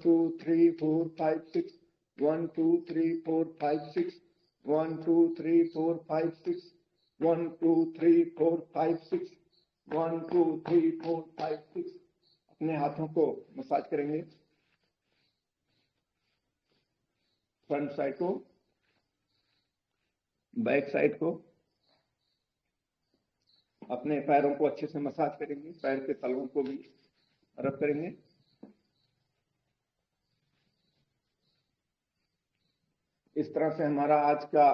2 3 4 5 6 1 2 3 4 5 6 1 2 3 4 5 6 1 2 3 4 5 6 1 2 3 4 5 6। अपने हाथों को मसाज करेंगे, फ्रंट साइड को, बैक साइड को। अपने पैरों को अच्छे से मसाज करेंगे, पैर के तलवों को भी रब करेंगे। इस तरह से हमारा आज का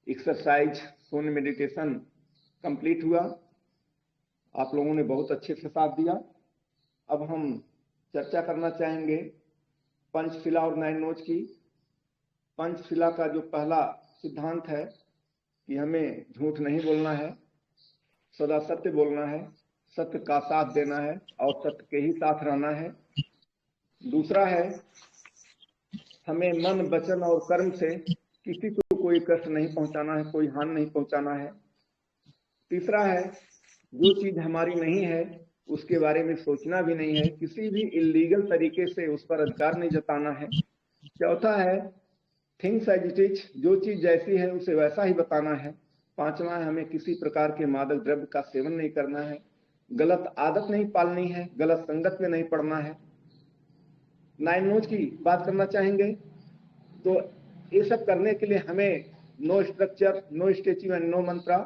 एक्सरसाइज शून्य मेडिटेशन कंप्लीट हुआ। आप लोगों ने बहुत अच्छे से साथ दिया। अब हम चर्चा करना चाहेंगे पंचशिला और 9 नोज की। पंचशिला का जो पहला सिद्धांत है कि हमें झूठ नहीं बोलना है, सदा सत्य बोलना है, सत्य का साथ देना है और सत्य के ही साथ रहना है। दूसरा है हमें मन, वचन और कर्म से किसी को कोई कष्ट नहीं पहुंचाना है, कोई हानि नहीं पहुंचाना है। तीसरा है जो चीज हमारी नहीं है उसके बारे में सोचना भी नहीं है, किसी भी इलीगल तरीके से उस पर अधिकार नहीं जताना है। चौथा है थिंग्स एज इट इज, जो चीज जैसी है उसे वैसा ही बताना है। पांचवा है हमें किसी प्रकार के मादक द्रव्य का सेवन नहीं करना है, गलत आदत नहीं पालनी है, गलत संगत में नहीं पड़ना है। 9 नोज की बात करना चाहेंगे तो ये सब करने के लिए हमें no structure, no statue and no mantra,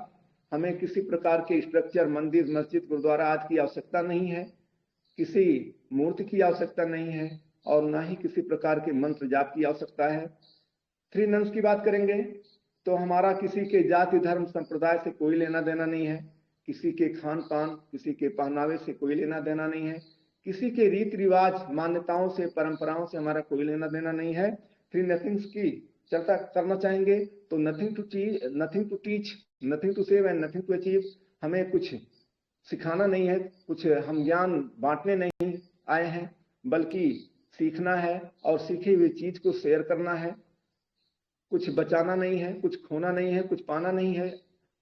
हमें किसी प्रकार के स्ट्रक्चर, मंदिर, मस्जिद, गुरुद्वारा आदि की आवश्यकता नहीं है, किसी मूर्ति की आवश्यकता नहीं है और ना ही किसी प्रकार के मंत्र जाप की आवश्यकता है। 3 नन्स की बात करेंगे तो हमारा किसी के जाति, धर्म, संप्रदाय से कोई लेना देना नहीं है, किसी के खान पान, किसी के पहनावे से कोई लेना देना नहीं है, किसी के रीति रिवाज, मान्यताओं से, परंपराओं से हमारा कोई लेना देना नहीं है। 3 नथिंग्स की चर्चा करना चाहेंगे तो nothing to teach, nothing to save and nothing to achieve. हमें कुछ सिखाना नहीं है, कुछ हम ज्ञान बांटने नहीं आए हैं, बल्कि सीखना है और सीखी हुई चीज को शेयर करना है। कुछ बचाना नहीं है, कुछ खोना नहीं है, कुछ पाना नहीं है,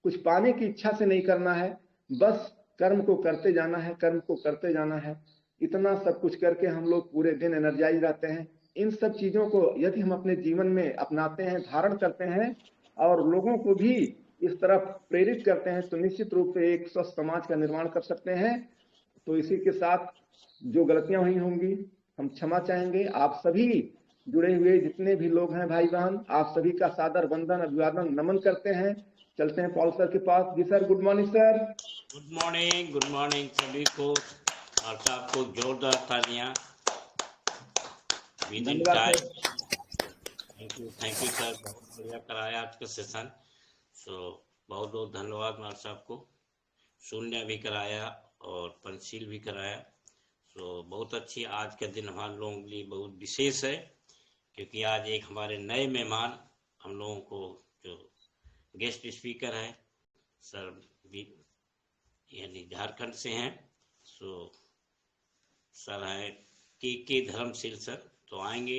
कुछ पाने की इच्छा से नहीं करना है, बस कर्म को करते जाना है, कर्म को करते जाना है। इतना सब कुछ करके हम लोग पूरे दिन एनर्जाइज रहते हैं। इन सब चीजों को यदि हम अपने जीवन में अपनाते हैं, धारण करते हैं और लोगों को भी इस तरफ प्रेरित करते हैं तो निश्चित रूप से एक स्वस्थ समाज का निर्माण कर सकते हैं। तो इसी के साथ जो गलतियां हुई होंगी हम क्षमा चाहेंगे। आप सभी जुड़े हुए जितने भी लोग हैं भाई बहन, आप सभी का सादर वंदन, अभिवादन, नमन करते हैं। चलते हैं पॉल सर के पास। जी sir, good morning sir. Good morning सभी को और सबको जोरदार तालियां। धन्यवाद सर। थैंक यू सर, बहुत बढ़िया कराया आज का सेशन। सो बहुत बहुत धन्यवाद मार साहब को। शून्य भी कराया और पंचशील भी कराया। सो बहुत अच्छी, आज का दिन हमारे लोगों के लिए बहुत विशेष है क्योंकि आज एक हमारे नए मेहमान हम लोगों को जो गेस्ट स्पीकर है सर यानी झारखंड से हैं। सो सर है के धर्मशील सर, तो आएंगे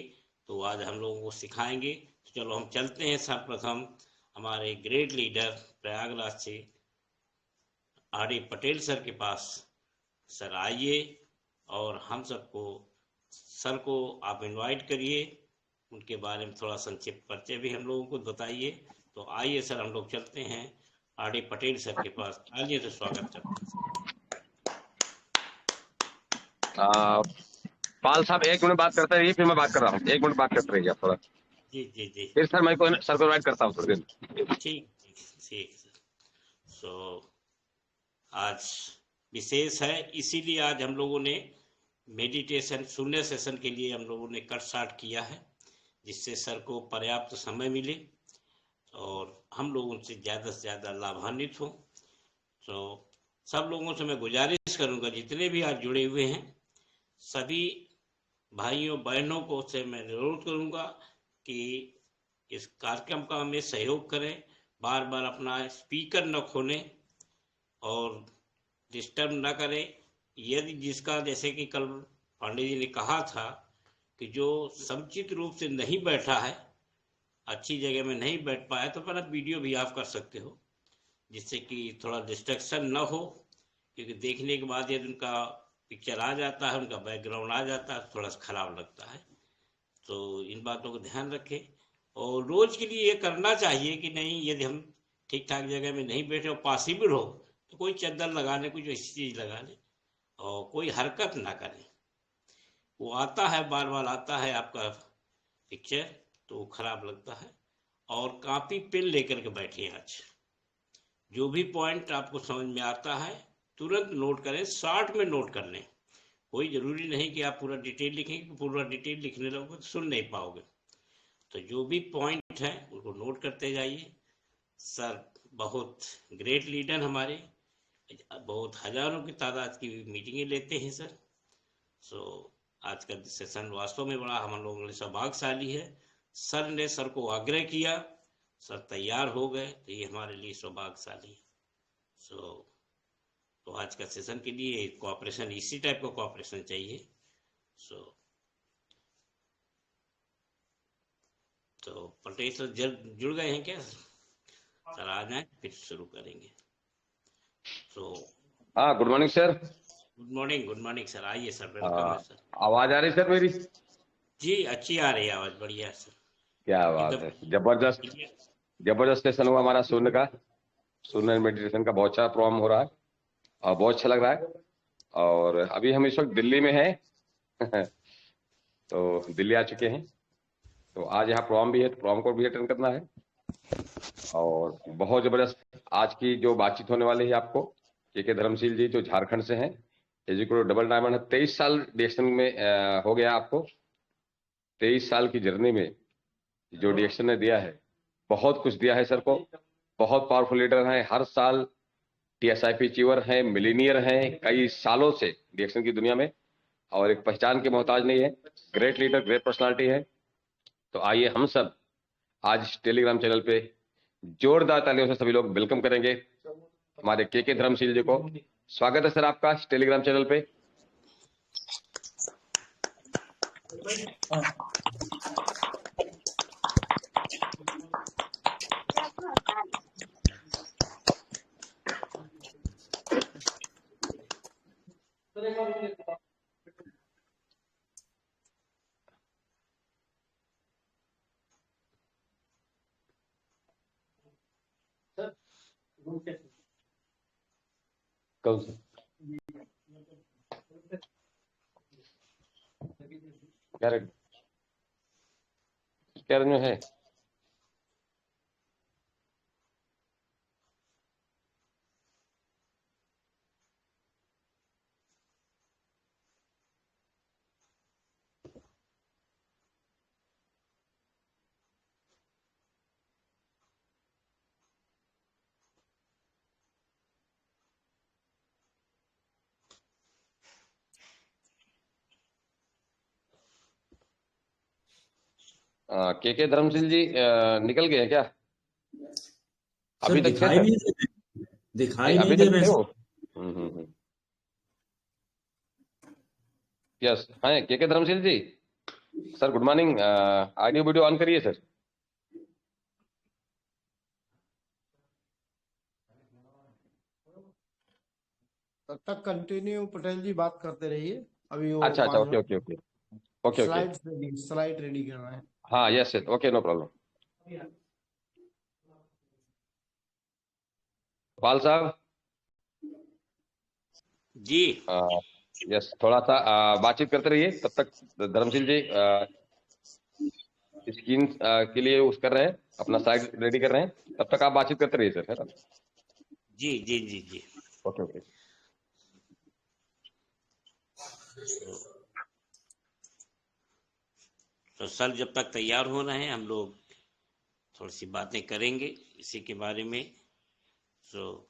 तो आज हम लोगों को सिखाएंगे। तो चलो हम चलते हैं सर्वप्रथम हमारे ग्रेट लीडर प्रयागराज से आर.डी. पटेल सर के पास। सर आइए और हम सबको, सर को आप इनवाइट करिए, उनके बारे में थोड़ा संक्षिप्त परिचय भी हम लोगों को बताइए। तो आइए सर, हम लोग चलते हैं आर.डी. पटेल सर के पास। आइए तो स्वागत करते हैं। पाल साहब 1 मिनट बात करते रहिए, फिर मैं बात कर रहा हूँ। 1 मिनट बात करते रहिए थोड़ा। जी फिर सर मैं सर को इनवाइट करता हूँ थोड़ी देर। ठीक सर। सो आज विशेष है, इसीलिए आज हम लोगों ने मेडिटेशन शून्य सेशन के लिए हम लोगों ने कट स्टार्ट किया है, जिससे सर को पर्याप्त समय मिले और हम लोग उनसे ज़्यादा से ज़्यादा लाभान्वित हों। तो सब लोगों से मैं गुजारिश करूंगा, जितने भी आज जुड़े हुए हैं सभी भाइयों बहनों को से मैं अनुरोध करूंगा कि इस कार्यक्रम का हमें सहयोग करें, बार बार अपना स्पीकर न खोलें और डिस्टर्ब न करें। यदि जिसका, जैसे कि कल पांडे जी ने कहा था कि जो समुचित रूप से नहीं बैठा है, अच्छी जगह में नहीं बैठ पाया, तो पर आप वीडियो भी ऑफ कर सकते हो, जिससे कि थोड़ा डिस्ट्रक्शन न हो। क्योंकि देखने के बाद यदि उनका पिक्चर आ जाता है, उनका बैकग्राउंड आ जाता है, थोड़ा सा खराब लगता है। तो इन बातों को ध्यान रखें और रोज के लिए ये करना चाहिए कि नहीं, यदि हम ठीक ठाक जगह में नहीं बैठे और पॉसिबल हो तो कोई चद्दर लगा ले, कुछ ऐसी चीज लगा ले और कोई हरकत ना करें। वो आता है, बार बार आता है आपका पिक्चर, तो वो खराब लगता है। और कॉपी पेन लेकर के बैठिए आज। जो भी पॉइंट आपको समझ में आता है तुरंत नोट करें, शॉर्ट में नोट कर लें। कोई जरूरी नहीं कि आप पूरा डिटेल लिखेंगे, पूरा डिटेल लिखने लगोगे तो सुन नहीं पाओगे। तो जो भी पॉइंट है उनको नोट करते जाइए। सर बहुत ग्रेट लीडर हमारे, बहुत हजारों की तादाद की मीटिंगें लेते हैं सर। सो आज का सेशन वास्तव में बड़ा हम लोगों के लिए सौभाग्यशाली है। सर ने सर को आग्रह किया, सर तैयार हो गए, तो ये हमारे लिए सौभाग्यशाली है। सो तो आज का सेशन के लिए कोऑपरेशन, इसी टाइप का कोऑपरेशन चाहिए। सो तो पटेल सर जुड़ गए हैं क्या सर? आ जाए फिर शुरू करेंगे। तो हाँ, good morning sir. Good morning sir. आइए सर, वेलकम है सर। आवाज आ रही सर मेरी? जी अच्छी आ रही है आवाज, बढ़िया है सर, क्या बात एकदम है, जबरदस्त। क्लियर। जबरदस्त सेशन हुआ हमारा सूर्य का। सूर्य मेडिटेशन का बहुत अच्छा प्रोग्राम हो रहा है और बहुत अच्छा लग रहा है। और अभी हम इस वक्त दिल्ली में हैं तो दिल्ली आ चुके हैं। तो आज यहाँ प्रोग्राम भी है, तो प्रोग्राम को भी अटेंड करना है। और बहुत जबरदस्त आज की जो बातचीत होने वाली है आपको, के धर्मशील जी जो झारखंड से हैं, एजुकेटर डबल डायमंड है, 23 साल डिएक्शन में हो गया आपको। 23 साल की जर्नी में जो डिएक्शन ने दिया है, बहुत कुछ दिया है सर को। बहुत पावरफुल लीडर हैं, हर साल टीएसआईपी अचीवर हैं, मिलीनियर हैं, कई सालों से डिएक्शन की दुनिया में, और एक पहचान के मोहताज नहीं है। ग्रेट लीडर, ग्रेट पर्सनालिटी है। तो आइए हम सब आज टेलीग्राम चैनल पे जोरदार तालियों से सभी लोग वेलकम करेंगे हमारे के धर्मशील जी को। स्वागत है सर आपका टेलीग्राम चैनल पे। कौन सा क्या में है? के धर्मशील जी निकल गए हैं क्या? अभी सर दिखते दिखाई सर? नहीं दे रहे, दिखाई अभी नहीं दे तक रहे थे हैं वो। सर। यस, हाँ के Dharmsheel ji sir, good morning. Audio video on करिए सर। तब तक कंटिन्यू पटेल जी बात करते रहिए। अभी वो अच्छा, 5 okay okay minute okay okay okay. Slide ready करना है। हाँ, yes yes, okay, no problem. Pal साहब। जी यस, थोड़ा सा बातचीत करते रहिए तब तक। धर्मशील जी स्क्रीन के लिए यूज कर रहे हैं, अपना स्लाइड रेडी कर रहे हैं, तब तक आप बातचीत करते रहिए सर, है ना? जी जी जी जी। Okay okay. तो सर जब तक तैयार हो रहे हैं हम लोग थोड़ी सी बातें करेंगे इसी के बारे में। सो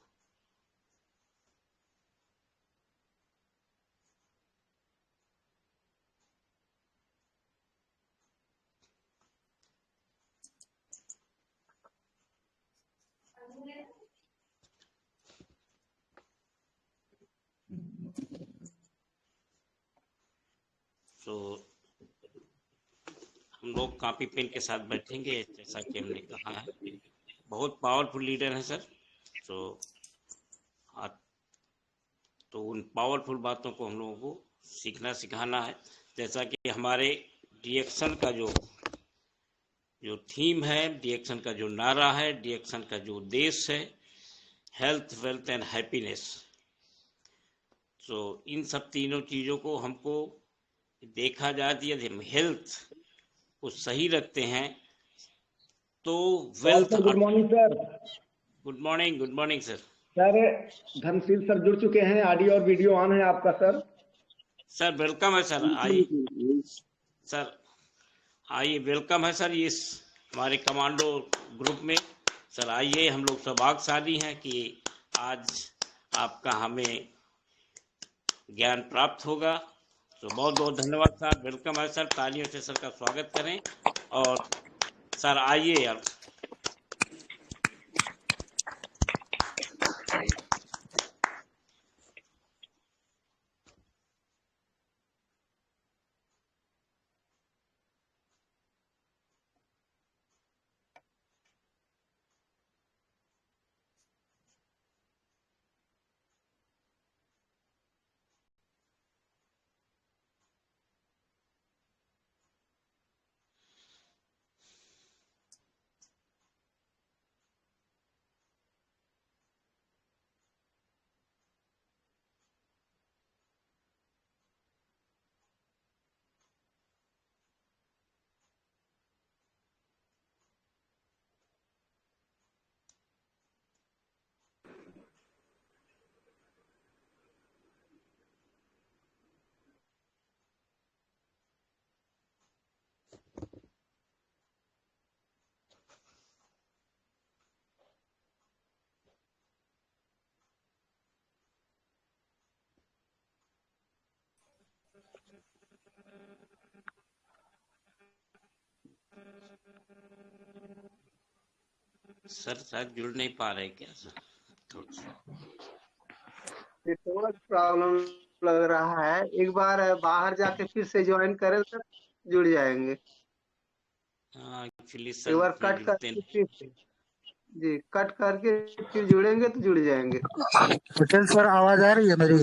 तो हम लोग कॉपी पेन के साथ बैठेंगे, जैसा कि हमने कहा है। बहुत पावरफुल लीडर है सर। तो तो उन पावरफुल बातों को हम लोगों को सीखना सिखाना है। जैसा कि हमारे डीएक्शन का जो थीम है, डीएक्शन का जो नारा है, डीएक्शन का जो उद्देश्य है, हेल्थ, वेल्थ एंड हैप्पीनेस। तो इन सब तीनों चीज़ों को हमको देखा जाए तो यदि हम हेल्थ को सही रखते हैं तो wealth. Good morning sir. Good morning sir. Sir Dhansheel sir जुड़ चुके हैं, ऑडियो और वीडियो ऑन है आपका सर। सर वेलकम है सर, आइए सर, आइए, वेलकम है सर इस हमारे कमांडो ग्रुप में। सर आइए, हम लोग सौभाग्यशाली हैं कि आज आपका हमें ज्ञान प्राप्त होगा। तो बहुत बहुत धन्यवाद सर, वेलकम है सर, तालियों से सर का स्वागत करें। और सर आइए यार। सर शायद जुड़ नहीं पा रहे क्या सर? नेटवर्क प्रॉब्लम लग रहा है। एक बार बाहर जाके फिर से ज्वाइन करें सर, जुड़ जाएंगे। एक्चुअली एक सर बार कट करके फिर जी कट करके फिर जुड़ेंगे तो जुड़ जाएंगे। पटेल सर आवाज आ रही है मेरी?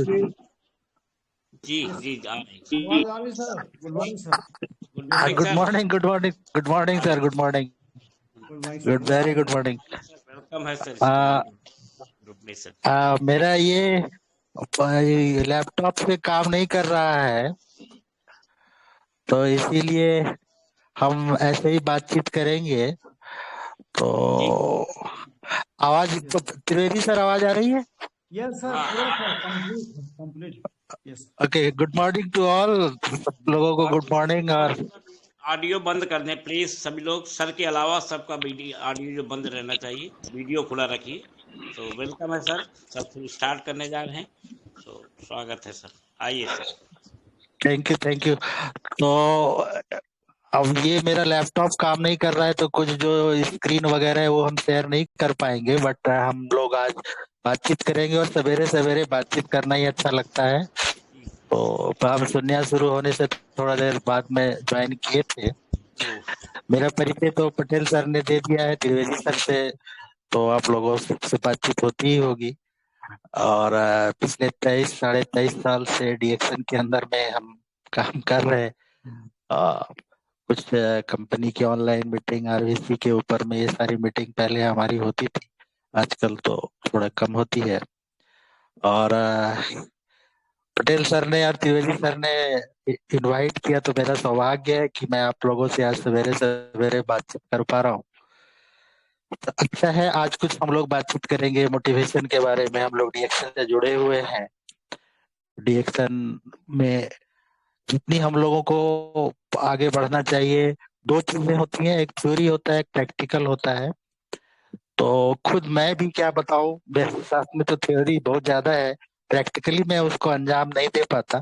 जी जी आ रही। आवाज आ रही sir. Good morning sir. Good morning, good morning, good morning sir, good morning, good, very good morning. Welcome है सर ग्रुप में सर। मेरा ये लैपटॉप से काम नहीं कर रहा है, तो इसीलिए हम ऐसे ही बातचीत करेंगे। तो आवाज तो त्रिवेदी सर आवाज आ रही है? यस सर, पूरा sir, complete. Yes. Okay, good morning to all लोगों को, गुड मॉर्निंग। और ऑडियो बंद कर दें प्लीज सभी लोग, सर के अलावा सबका वीडियो ऑडियो जो बंद रहना चाहिए, वीडियो खुला रखिए। तो वेलकम है सर, सब फिर स्टार्ट करने जा रहे हैं। तो स्वागत है सर, आइए sir. Thank you, thank you. तो अब ये मेरा लैपटॉप काम नहीं कर रहा है, तो कुछ जो स्क्रीन वगैरह है वो हम शेयर नहीं कर पाएंगे, बट हम लोग आज बातचीत करेंगे और सवेरे सवेरे बातचीत करना ही अच्छा लगता है। तो हम सुनना शुरू होने से थोड़ा देर बाद में ज्वाइन किए थे। मेरा परिचय तो पटेल सर ने दे दिया है, त्रिवेदी सर से तो आप लोगों से बातचीत होती ही होगी। और पिछले 23-23.5 साल से डीएक्शन के अंदर में हम काम कर रहे हैं। कुछ कंपनी की ऑनलाइन मीटिंग, आरवीसी के ऊपर में ये सारी मीटिंग पहले हमारी होती थी, आजकल तो थोड़ा कम होती है। और पटेल सर ने और त्रिवेदी सर ने इनवाइट किया, तो मेरा सौभाग्य है कि मैं आप लोगों से आज सवेरे सवेरे बातचीत कर पा रहा हूँ। तो अच्छा है, आज कुछ हम लोग बातचीत करेंगे मोटिवेशन के बारे में। हम लोग डीएक्शन से जुड़े हुए हैं। डीएक्शन में जितनी हम लोगों को आगे बढ़ना चाहिए, दो चीजें होती हैं, एक थ्योरी होता है, एक प्रैक्टिकल होता है। तो खुद मैं भी क्या बताऊं, मेरे साथ में तो थ्योरी बहुत ज्यादा है, प्रैक्टिकली मैं उसको अंजाम नहीं दे पाता।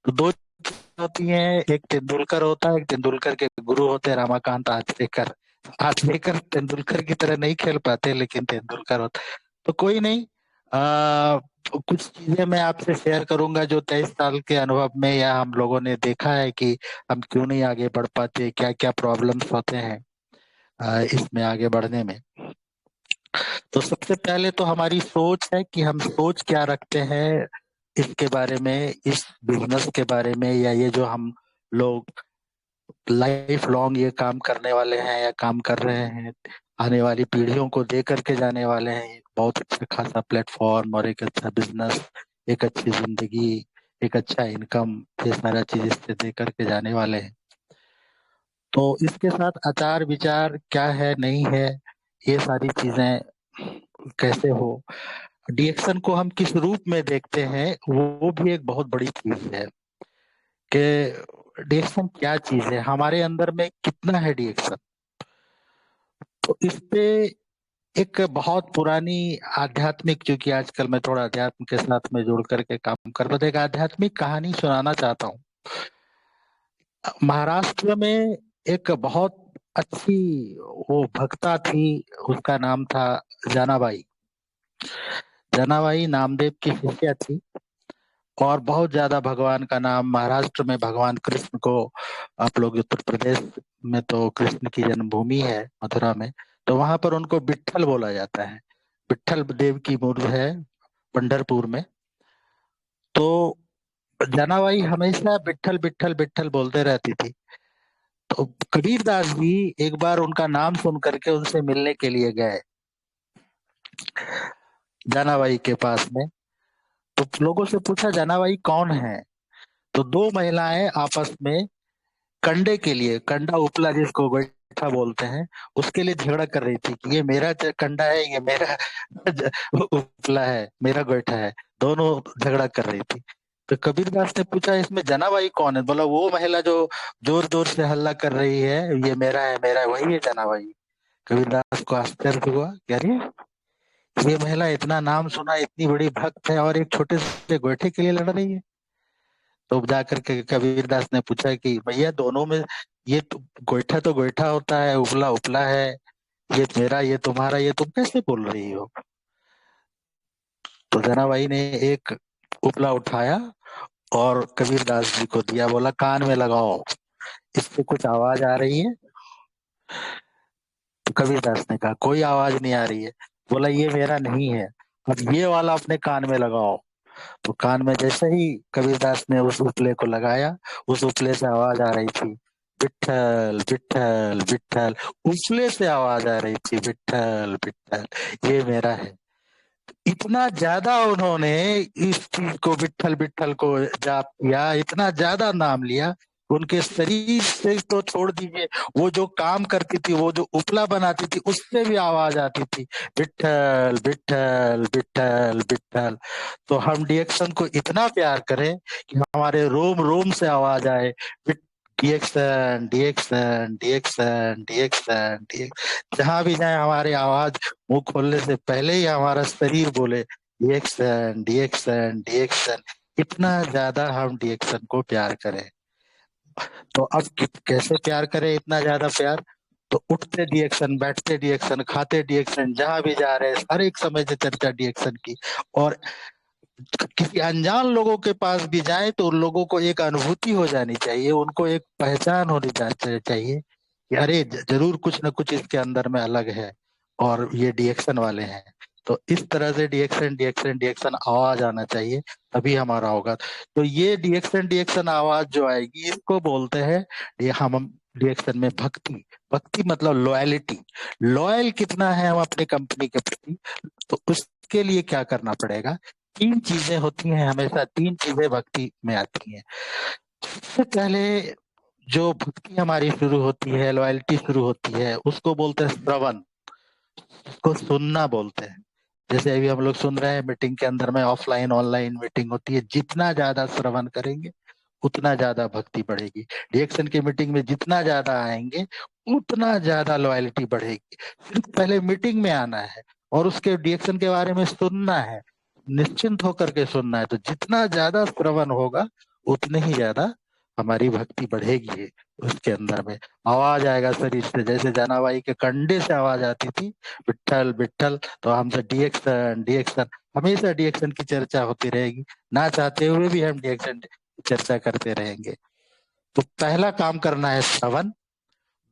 तो दो चीजें होती हैं, एक तेंदुलकर होता है, एक तेंदुलकर के गुरु होते हैं रमाकांत आचरेकर। आचरेकर तेंदुलकर की तरह नहीं खेल पाते, लेकिन तेंदुलकर होता। तो कोई नहीं, कुछ चीजें मैं आपसे शेयर करूंगा जो 23 साल के अनुभव में या हम लोगों ने देखा है कि हम क्यों नहीं आगे बढ़ पाते, क्या क्या प्रॉब्लम्स होते हैं इसमें आगे बढ़ने में। तो सबसे पहले तो हमारी सोच है कि हम सोच क्या रखते हैं इसके बारे में, इस बिजनेस के बारे में, या ये जो हम लोग लाइफ लॉन्ग ये काम करने वाले हैं या काम कर रहे हैं, आने वाली पीढ़ियों को दे करके जाने वाले हैं एक बहुत अच्छा खासा प्लेटफॉर्म और एक अच्छा बिजनेस, एक अच्छी जिंदगी, एक अच्छा इनकम, ये सारा चीज इससे दे करके जाने वाले हैं। तो इसके साथ आचार विचार क्या है, नहीं है, ये सारी चीजें कैसे हो, डीएक्शन को हम किस रूप में देखते हैं, वो भी एक बहुत बड़ी चीज है कि डीएक्शन क्या चीज है, हमारे अंदर में कितना है डीएक्शन। तो इस पे एक बहुत पुरानी आध्यात्मिक, क्योंकि आजकल मैं थोड़ा अध्यात्म के साथ में जुड़ करके काम करता था, एक आध्यात्मिक कहानी सुनाना चाहता हूँ। महाराष्ट्र में एक बहुत अच्छी वो भक्ता थी, उसका नाम था जनाबाई। जनाबाई नामदेव की शिष्या थी और बहुत ज्यादा भगवान का नाम, महाराष्ट्र में भगवान कृष्ण को, आप लोग उत्तर प्रदेश में तो कृष्ण की जन्मभूमि है मथुरा में, तो वहां पर उनको विट्ठल बोला जाता है। विट्ठल देव की मूर्ति है पंढरपुर में। तो जनाबाई हमेशा विट्ठल विट्ठल विट्ठल बोलते रहती थी। तो कबीरदास जी एक बार उनका नाम सुन करके उनसे मिलने के लिए गए जनाबाई के पास में। तो लोगों से पूछा जनाबाई कौन है, तो दो महिलाएं आपस में कंडे के लिए, कंडा उपला जिसको गोईठा बोलते हैं, उसके लिए झगड़ा कर रही थी कि ये मेरा कंडा है, ये मेरा उपला है, मेरा गोईठा है, दोनों झगड़ा कर रही थी। तो कबीरदास ने पूछा इसमें जनाबाई कौन है, बोला वो महिला जो जोर जोर से हल्ला कर रही है, ये मेरा है, मेरा है, वही है जनाबाई। कबीरदास को आश्चर्य हुआ, कह रही ये महिला इतना नाम सुना, इतनी बड़ी भक्त है और एक छोटे से गोईठे के लिए लड़ रही है। तो जाकर के कबीरदास ने पूछा कि भैया दोनों में ये गोईठा तो गोईठा होता है, उपला उपला है, ये मेरा ये तुम्हारा, ये तुम कैसे बोल रही हो। तो जनाबाई ने एक उपला उठाया और कबीरदास जी को दिया, बोला कान में लगाओ, इससे कुछ आवाज आ रही है। तो कबीरदास ने कहा कोई आवाज नहीं आ रही है। बोला ये मेरा नहीं है, अब ये वाला अपने कान में लगाओ। तो कान में जैसे ही कबीरदास ने उस उपले को लगाया, उस उपले से आवाज आ रही थी विट्ठल विट्ठल विट्ठल, उपले से आवाज आ रही थी विट्ठल विट्ठल, ये मेरा है। इतना ज्यादा उन्होंने इस चीज को, विट्ठल विट्ठल को जाप किया, इतना ज्यादा नाम लिया, उनके शरीर से तो छोड़ दीजिए, वो जो काम करती थी, वो जो उपला बनाती थी, उससे भी आवाज आती थी विट्ठल विट्ठल विट्ठल विट्ठल। तो हम डीएक्शन को इतना प्यार करें कि हमारे रोम रोम से आवाज आए डीएक्शन डीएक्शन डीएक्शन डीएक्शन डीएक्शन। जहां भी जाए हमारे आवाज मुंह खोलने से पहले ही हमारा शरीर बोले डीएक्शन डीएक्शन डीएक्शन। इतना ज्यादा हम डीएक्शन को प्यार करें। तो अब कैसे प्यार करें इतना ज्यादा प्यार, तो उठते डीएक्शन, बैठते डीएक्शन, खाते डीएक्शन, जहां भी जा रहे हैं हर एक समय से चर्चा डीएक्शन की। और किसी अनजान लोगों के पास भी जाए तो उन लोगों को एक अनुभूति हो जानी चाहिए, उनको एक पहचान होनी चाहिए कि अरे जरूर कुछ न कुछ इसके अंदर में अलग है और ये डीएक्शन वाले हैं। तो इस तरह से डीएक्शन डीएक्शन डीएक्शन आवाज आना चाहिए, तभी हमारा होगा। तो ये डीएक्शन डीएक्शन आवाज जो आएगी, इसको बोलते हैं ये हम डीएक्शन में भक्ति। भक्ति मतलब लॉयलिटी, लॉयल कितना है हम अपने कंपनी के प्रति। तो उसके लिए क्या करना पड़ेगा, तीन चीजें होती हैं हमेशा, तीन चीजें भक्ति में आती हैं। सबसे पहले जो भक्ति हमारी शुरू होती है, लॉयल्टी शुरू होती है, उसको बोलते हैं श्रवण, उसको सुनना बोलते हैं। जैसे अभी हम लोग सुन रहे हैं मीटिंग के अंदर में, ऑफलाइन ऑनलाइन मीटिंग होती है, जितना ज्यादा श्रवण करेंगे उतना ज्यादा भक्ति बढ़ेगी। रिएक्शन की मीटिंग में जितना ज्यादा आएंगे उतना ज्यादा लॉयल्टी बढ़ेगी। सिर्फ पहले मीटिंग में आना है और उसके रिएक्शन के बारे में सुनना है, निश्चिंत होकर के सुनना है। तो जितना ज्यादा श्रवण होगा उतनी ही ज्यादा हमारी भक्ति बढ़ेगी। उसके अंदर में आवाज आएगा शरीर से, जैसे जनाबाई के कंडे से आवाज आती थी विट्ठल विट्ठल, तो हमसे डीएक्शन डीएक्शन, हमेशा डीएक्शन की चर्चा होती रहेगी, ना चाहते हुए भी हम डीएक्शन चर्चा करते रहेंगे। तो पहला काम करना है श्रवण,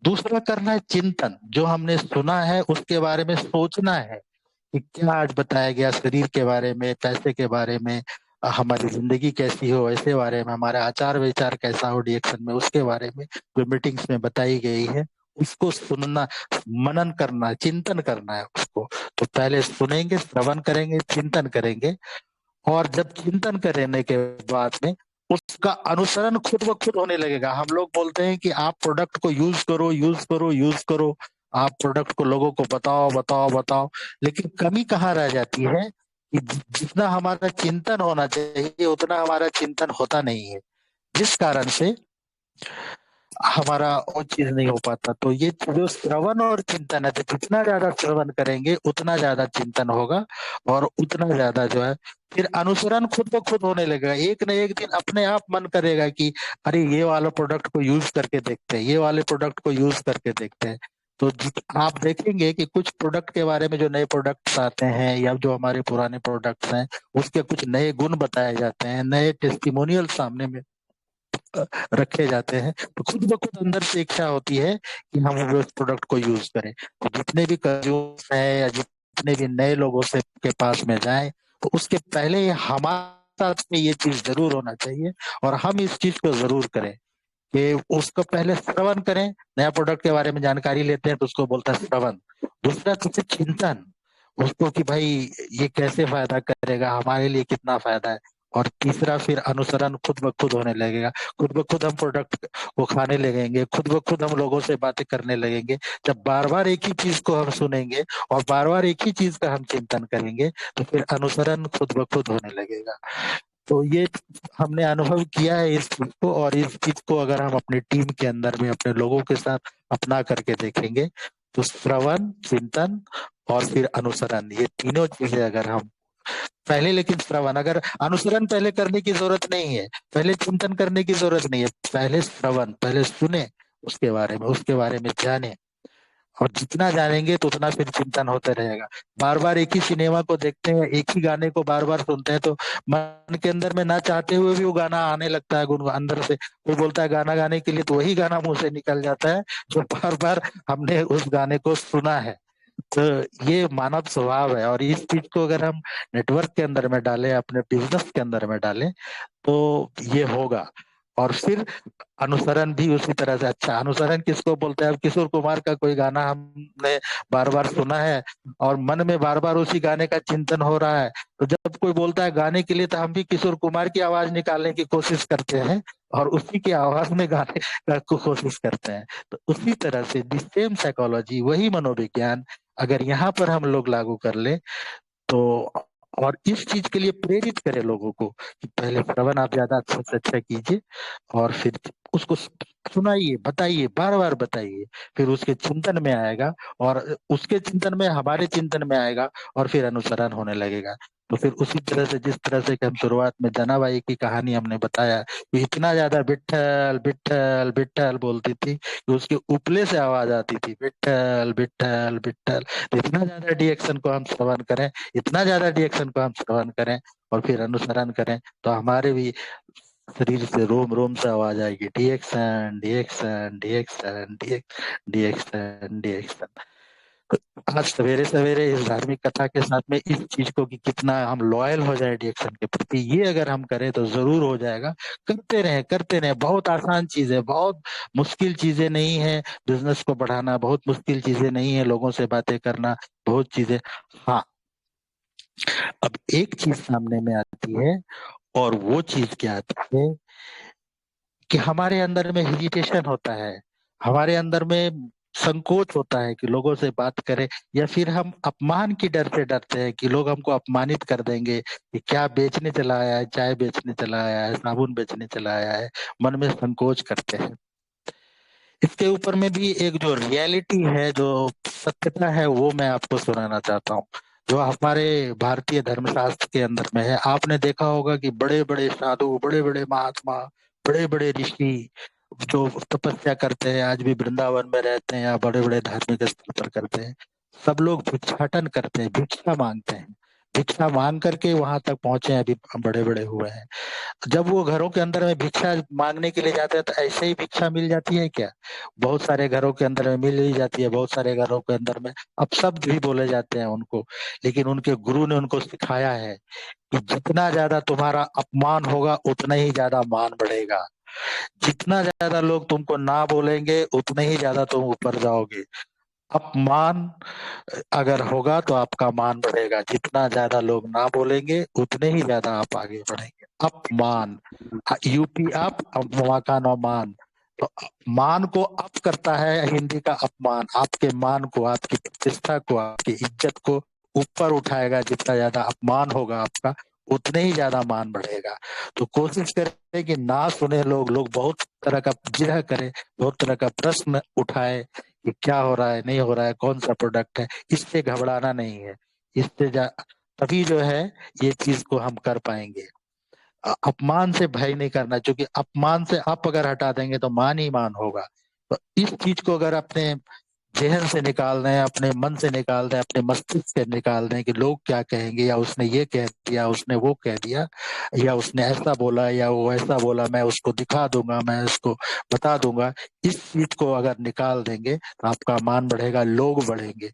दूसरा करना है चिंतन। जो हमने सुना है उसके बारे में सोचना है कि क्या आज बताया गया शरीर के बारे में, पैसे के बारे में, हमारी जिंदगी कैसी हो इसके बारे में, हमारा आचार विचार कैसा हो डीएक्शन में, उसके बारे में जो मीटिंग्स में बताई गई है उसको सुनना, मनन करना, चिंतन करना है उसको। तो पहले सुनेंगे, श्रवण करेंगे, चिंतन करेंगे, और जब चिंतन करने के बाद में उसका अनुसरण खुद ब खुद होने लगेगा। हम लोग बोलते हैं कि आप प्रोडक्ट को यूज करो, यूज करो, यूज करो, आप प्रोडक्ट को लोगों को बताओ बताओ बताओ, लेकिन कमी कहाँ रह जाती है कि जितना हमारा चिंतन होना चाहिए उतना हमारा चिंतन होता नहीं है, जिस कारण से हमारा वो चीज नहीं हो पाता। तो ये जो श्रवण और चिंतन है, तो जितना ज्यादा श्रवण करेंगे उतना ज्यादा चिंतन होगा, और उतना ज्यादा जो है फिर अनुसरण खुद ब खुद होने लगेगा। एक न एक दिन अपने आप मन करेगा कि अरे ये वाला प्रोडक्ट को यूज करके देखते हैं, ये वाले प्रोडक्ट को यूज करके देखते हैं। तो आप देखेंगे कि कुछ प्रोडक्ट के बारे में, जो नए प्रोडक्ट्स आते हैं या जो हमारे पुराने प्रोडक्ट्स हैं, उसके कुछ नए गुण बताए जाते हैं, नए टेस्टिमोनियल सामने में रखे जाते हैं, तो खुद ब खुद अंदर से इच्छा होती है कि हम उस प्रोडक्ट को यूज करें। तो जितने भी कंज्यूमर्स हैं या जितने भी नए लोगों से के पास में जाएं, तो उसके पहले हमारे साथ में ये चीज जरूर होना चाहिए, और हम इस चीज को जरूर करें कि उसको पहले श्रवण करें। नया प्रोडक्ट के बारे में जानकारी लेते हैं तो उसको बोलता है श्रवण। दूसरा तो चिंतन, उसको कि भाई ये कैसे फायदा करेगा, हमारे लिए कितना फायदा है। और तीसरा फिर अनुसरण खुद ब खुद होने लगेगा, खुद ब खुद हम प्रोडक्ट को खाने लगेंगे, खुद ब खुद हम लोगों से बातें करने लगेंगे। जब बार बार एक ही चीज को हम सुनेंगे और बार बार एक ही चीज का हम चिंतन करेंगे, तो फिर अनुसरण खुद ब खुद होने लगेगा। तो ये हमने अनुभव किया है इस चीज को, और इस चीज को अगर हम अपनी टीम के अंदर में अपने लोगों के साथ अपना करके देखेंगे, तो श्रवण, चिंतन और फिर अनुसरण, ये तीनों चीजें अगर हम पहले, लेकिन श्रवण, अगर अनुसरण पहले करने की जरूरत नहीं है, पहले चिंतन करने की जरूरत नहीं है, पहले श्रवण, पहले सुने उसके बारे में जाने, और जितना जानेंगे तो उतना फिर चिंतन होते रहेगा। बार बार एक ही सिनेमा को देखते हैं, एक ही गाने को बार बार सुनते हैं, तो मन के अंदर में ना चाहते हुए भी वो गाना आने लगता है गुन अंदर से। कोई बोलता है गाना गाने के लिए, तो वही गाना मुंह से निकल जाता है जो बार बार हमने उस गाने को सुना है। तो ये मानव स्वभाव है, और इस चीज को अगर हम नेटवर्क के अंदर में डालें, अपने बिजनेस के अंदर में डालें, तो ये होगा। और फिर अनुसरण भी उसी तरह से। अच्छा, अनुसरण किसको बोलते हैं? अब किशोर कुमार का कोई गाना हमने बार बार सुना है और मन में बार बार उसी गाने का चिंतन हो रहा है, तो जब कोई बोलता है गाने के लिए, तो हम भी किशोर कुमार की आवाज निकालने की कोशिश करते हैं और उसी की आवाज में गाने का कोशिश करते हैं। तो उसी तरह से दी सेम साइकोलॉजी, वही मनोविज्ञान अगर यहाँ पर हम लोग लागू कर ले, तो और इस चीज के लिए प्रेरित करें लोगों को कि पहले श्रवण आप ज्यादा अच्छा से अच्छा कीजिए, और फिर उसको सुनाइए, बताइए, बार बार बताइए, फिर उसके चिंतन में आएगा, और उसके चिंतन में हमारे चिंतन में आएगा, और फिर अनुसरण होने लगेगा। तो फिर उसी तरह से, जिस तरह से कि हम शुरुआत में जनाबाई की कहानी हमने बताया कि इतना ज्यादा विट्ठल विट्ठल विट्ठल बोलती थी कि उसके उपले से आवाज आती थी, विट्ठल विट्ठल विट्ठल। तो इतना ज्यादा रिएक्शन को हम श्रवण करें, इतना ज्यादा रिएक्शन को हम श्रवण करें और फिर अनुसरण करें, तो हमारे भी शरीर से रोम रोम से आवाज आएगी, डीएक्शन डीएक्शन डीएक्शन डीएक्शन डीएक्शन। तो आज सवेरे सवेरे इस धार्मिक कथा के साथ में इस चीज को कि कितना हम लॉयल हो जाए डीएक्शन के प्रति, ये अगर हम करें तो जरूर हो जाएगा। करते रहें, बहुत आसान चीज है, बहुत मुश्किल चीजें नहीं है। बिजनेस को बढ़ाना बहुत मुश्किल चीजें नहीं है, लोगों से बातें करना बहुत चीजें। हाँ, अब एक चीज सामने में आती है, और वो चीज क्या आती है कि हमारे अंदर में हेजिटेशन होता है, हमारे अंदर में संकोच होता है कि लोगों से बात करें, या फिर हम अपमान की डर से डरते हैं कि लोग हमको अपमानित कर देंगे कि क्या बेचने चला आया है, चाय बेचने चला आया है, साबुन बेचने चला आया है, मन में संकोच करते हैं। इसके ऊपर में भी एक जो रियलिटी है, जो सत्यता है, वो मैं आपको सुनाना चाहता हूँ, जो हमारे भारतीय धर्मशास्त्र के अंदर में है। आपने देखा होगा कि बड़े बड़े साधु, बड़े बड़े महात्मा, बड़े बड़े ऋषि जो तपस्या करते हैं, आज भी वृंदावन में रहते हैं या बड़े बड़े धार्मिक स्थल पर करते हैं, सब लोग भिक्षाटन करते हैं, भिक्षा मांगते हैं। भिक्षा मांग करके वहां तक पहुंचे हैं, अभी बड़े बड़े हुए हैं। जब वो घरों के अंदर में भिक्षा मांगने के लिए जाते हैं तो ऐसे ही भिक्षा मिल जाती है क्या? बहुत सारे घरों के अंदर में मिल ही जाती है, बहुत सारे घरों के अंदर में अपशब्द भी बोले जाते हैं उनको, लेकिन उनके गुरु ने उनको सिखाया है कि जितना ज्यादा तुम्हारा अपमान होगा उतना ही ज्यादा मान बढ़ेगा, जितना ज्यादा लोग तुमको ना बोलेंगे उतने ही ज्यादा तुम ऊपर जाओगे। अपमान अगर होगा तो आपका मान बढ़ेगा, जितना ज्यादा लोग ना बोलेंगे उतने ही ज्यादा आप आगे बढ़ेंगे। अपमान, यूपी अप, मकान और मान, तो मान को अप करता है हिंदी का अपमान, आपके मान को, आपकी प्रतिष्ठा को, आपकी इज्जत को ऊपर उठाएगा। जितना ज्यादा अपमान होगा आपका उतने ही ज्यादा मान बढ़ेगा। तो कोशिश करें कि ना सुने लोग बहुत तरह का जिरह करें, बहुत तरह का प्रश्न उठाए कि क्या हो रहा है, नहीं हो रहा है, कौन सा प्रोडक्ट है, इससे घबराना नहीं है। इससे तभी जो है ये चीज को हम कर पाएंगे। अपमान से भय नहीं करना, क्योंकि अपमान से आप अगर हटा देंगे तो मान ही मान होगा। तो इस चीज को अगर अपने जहन से निकाल दें, अपने मन से निकाल दें, अपने मस्तिष्क से निकाल दें कि लोग क्या कहेंगे, या उसने ये कह दिया, उसने वो कह दिया, या उसने ऐसा बोला या वो ऐसा बोला, मैं उसको दिखा दूंगा, मैं उसको बता दूंगा, इस चीज को अगर निकाल देंगे तो आपका मान बढ़ेगा, लोग बढ़ेंगे।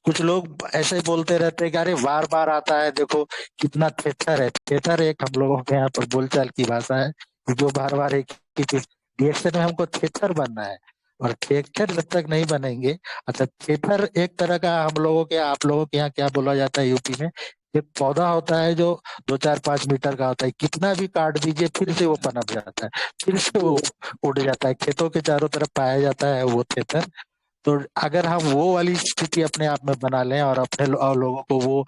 कुछ लोग ऐसे ही बोलते रहते हैं कि अरे बार बार आता है, देखो कितना थिएटर है। थिएटर एक हम लोगों के यहाँ पर बोलचाल की भाषा है कि जो बार बार एक रिएक्शन में हमको थिएटर बनना है, और थिएटर जब तक नहीं बनेंगे। अच्छा, थिएटर एक तरह का हम लोगों के, आप लोगों के यहाँ क्या बोला जाता है यूपी में, एक पौधा होता है जो 2 4 5 मीटर का होता है, कितना भी काट दीजिए फिर से वो पनप जाता है, फिर से वो उड़ जाता है, खेतों के चारों तरफ पाया जाता है वो थिएटर। तो अगर हम वो वाली स्थिति अपने आप में बना लें और अपने और लोगों को वो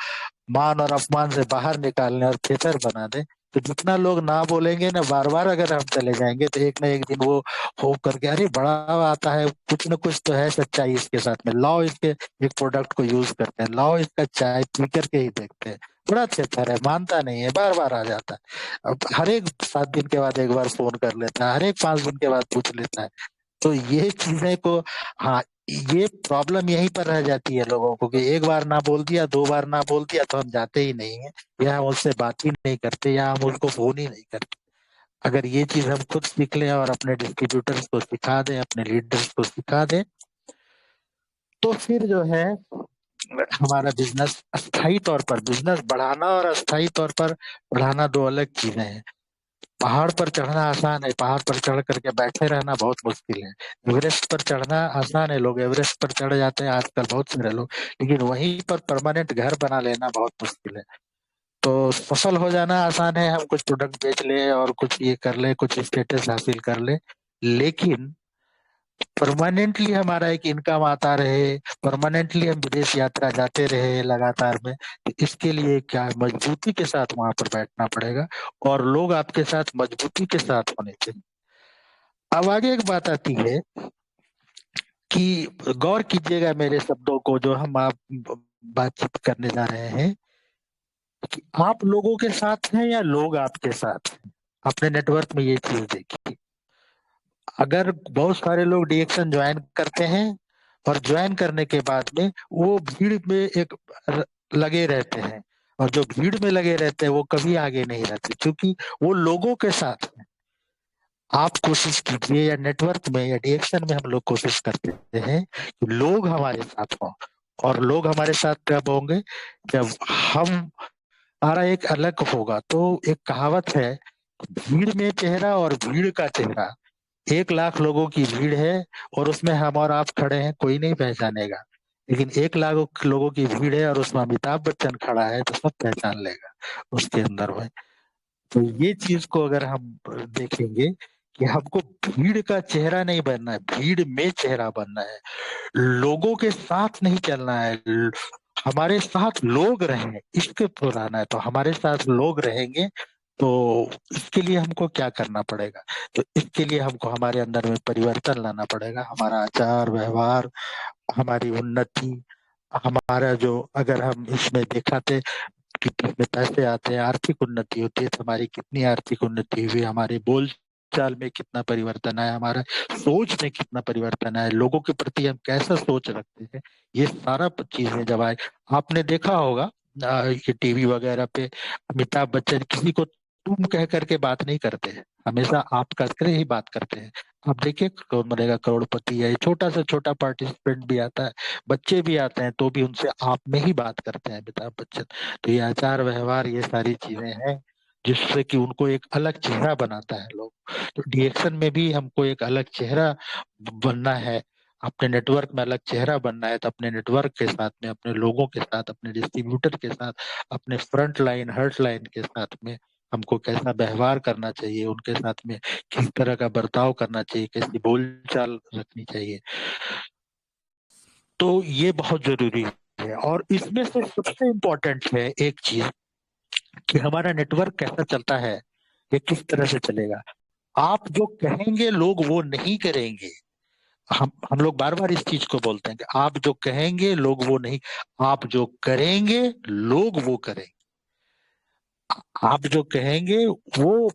मान और अपमान से बाहर निकाल लें और थिएटर बना दें, तो जितना लोग ना बोलेंगे ना, बार बार अगर हम चले जाएंगे तो एक ना एक दिन वो हो करके अरे बड़ा आता है, कुछ न कुछ तो है सच्चाई इसके साथ में, लाओ इसके एक प्रोडक्ट को यूज करते हैं, लाओ इसका चाय पी करके ही देखते हैं, बड़ा थिएटर है, मानता नहीं है, बार बार आ जाता है। अब हर एक 7 दिन के बाद एक बार फोन कर लेता है, हर एक 5 दिन के बाद पूछ लेता है। तो ये चीजें को, हाँ, ये प्रॉब्लम यहीं पर रह जाती है लोगों को कि एक बार ना बोल दिया, 2 बार ना बोल दिया तो हम जाते ही नहीं है, या हम उससे बात ही नहीं करते, या हम उसको फोन ही नहीं करते। अगर ये चीज हम खुद सीख लें और अपने डिस्ट्रीब्यूटर्स को सिखा दें, अपने लीडर्स को सिखा दें, तो फिर जो है हमारा बिजनेस, अस्थायी तौर पर बिजनेस बढ़ाना और अस्थायी तौर पर बढ़ाना दो अलग चीजें हैं। पहाड़ पर चढ़ना आसान है, पहाड़ पर चढ़ करके बैठे रहना बहुत मुश्किल है। एवरेस्ट पर चढ़ना आसान है, लोग एवरेस्ट पर चढ़ जाते हैं आजकल बहुत सारे लोग, लेकिन वहीं पर परमानेंट घर बना लेना बहुत मुश्किल है। तो सफल हो जाना आसान है, हम कुछ प्रोडक्ट बेच ले और कुछ ये कर ले, कुछ स्टेटस हासिल कर ले, लेकिन परमानेंटली हमारा एक इनकम आता रहे, परमानेंटली हम विदेश यात्रा जाते रहे लगातार में, तो इसके लिए क्या मजबूती के साथ वहां पर बैठना पड़ेगा, और लोग आपके साथ मजबूती के साथ होने चाहिए। अब आगे एक बात आती है कि गौर कीजिएगा मेरे शब्दों को जो हम आप बातचीत करने जा रहे हैं, कि आप लोगों के साथ हैं या लोग आपके साथ हैं। अपने नेटवर्क में ये चीज देखिए, अगर बहुत सारे लोग डीएक्शन ज्वाइन करते हैं और ज्वाइन करने के बाद में वो भीड़ में एक लगे रहते हैं, और जो भीड़ में लगे रहते हैं वो कभी आगे नहीं रहते, क्योंकि वो लोगों के साथ हैं। आप कोशिश कीजिए, या नेटवर्क में या डीएक्शन में हम लोग कोशिश करते हैं कि लोग हमारे साथ हों, और लोग हमारे साथ कब होंगे, जब हमारा एक अलग होगा। तो एक कहावत है, भीड़ में चेहरा और भीड़ का चेहरा। 1 लाख लोगों की भीड़ है और उसमें हम और आप खड़े हैं, कोई नहीं पहचानेगा, लेकिन 1 लाख लोगों की भीड़ है और उसमें अमिताभ बच्चन खड़ा है तो सब पहचान लेगा उसके अंदर में। तो ये चीज को अगर हम देखेंगे कि हमको भीड़ का चेहरा नहीं बनना है, भीड़ में चेहरा बनना है, लोगों के साथ नहीं चलना है, हमारे साथ लोग रहें, इसके तो रहना है। तो हमारे साथ लोग रहेंगे तो इसके लिए हमको क्या करना पड़ेगा, तो इसके लिए हमको हमारे अंदर में परिवर्तन लाना पड़ेगा, हमारा आचार व्यवहार, हमारी उन्नति, हमारा जो, अगर हम इसमें देखा थे कि इसमें पैसे आते हैं, आर्थिक उन्नति होती है, तो हमारी कितनी आर्थिक उन्नति हुई, हमारे बोल चाल में कितना परिवर्तन आया, हमारा सोच में कितना परिवर्तन आया, लोगों के प्रति हम कैसा सोच रखते हैं, ये सारा चीजें जब आए। आपने देखा होगा ये टीवी वगैरह पे अमिताभ बच्चन किसी को तुम कह करके बात नहीं करते हैं, हमेशा आप करके ही बात करते हैं। आप देखिए कौन बनेगा करोड़पति है, छोटा से छोटा पार्टिसिपेंट भी आता है, बच्चे भी आते हैं तो भी उनसे आप में ही बात करते हैं अमिताभ बच्चन। तो ये आचार व्यवहार ये सारी चीजें हैं जिससे कि उनको एक अलग चेहरा बनाता है लोग। तो डीएक्शन में भी हमको एक अलग चेहरा बनना है, अपने नेटवर्क में अलग चेहरा बनना है, तो अपने नेटवर्क के साथ में, अपने लोगों के साथ, अपने डिस्ट्रीब्यूटर के साथ, अपने फ्रंट लाइन हर्ट लाइन के साथ में हमको कैसा व्यवहार करना चाहिए, उनके साथ में किस तरह का बर्ताव करना चाहिए, कैसी बोलचाल रखनी चाहिए। तो ये बहुत जरूरी है। और इसमें से सबसे इम्पोर्टेंट है एक चीज कि हमारा नेटवर्क कैसा चलता है, ये किस तरह से चलेगा। आप जो कहेंगे लोग वो नहीं करेंगे। हम लोग बार बार इस चीज को बोलते हैं कि आप जो कहेंगे लोग वो नहीं, आप जो करेंगे लोग वो करेंगे। आप जो कहेंगे वो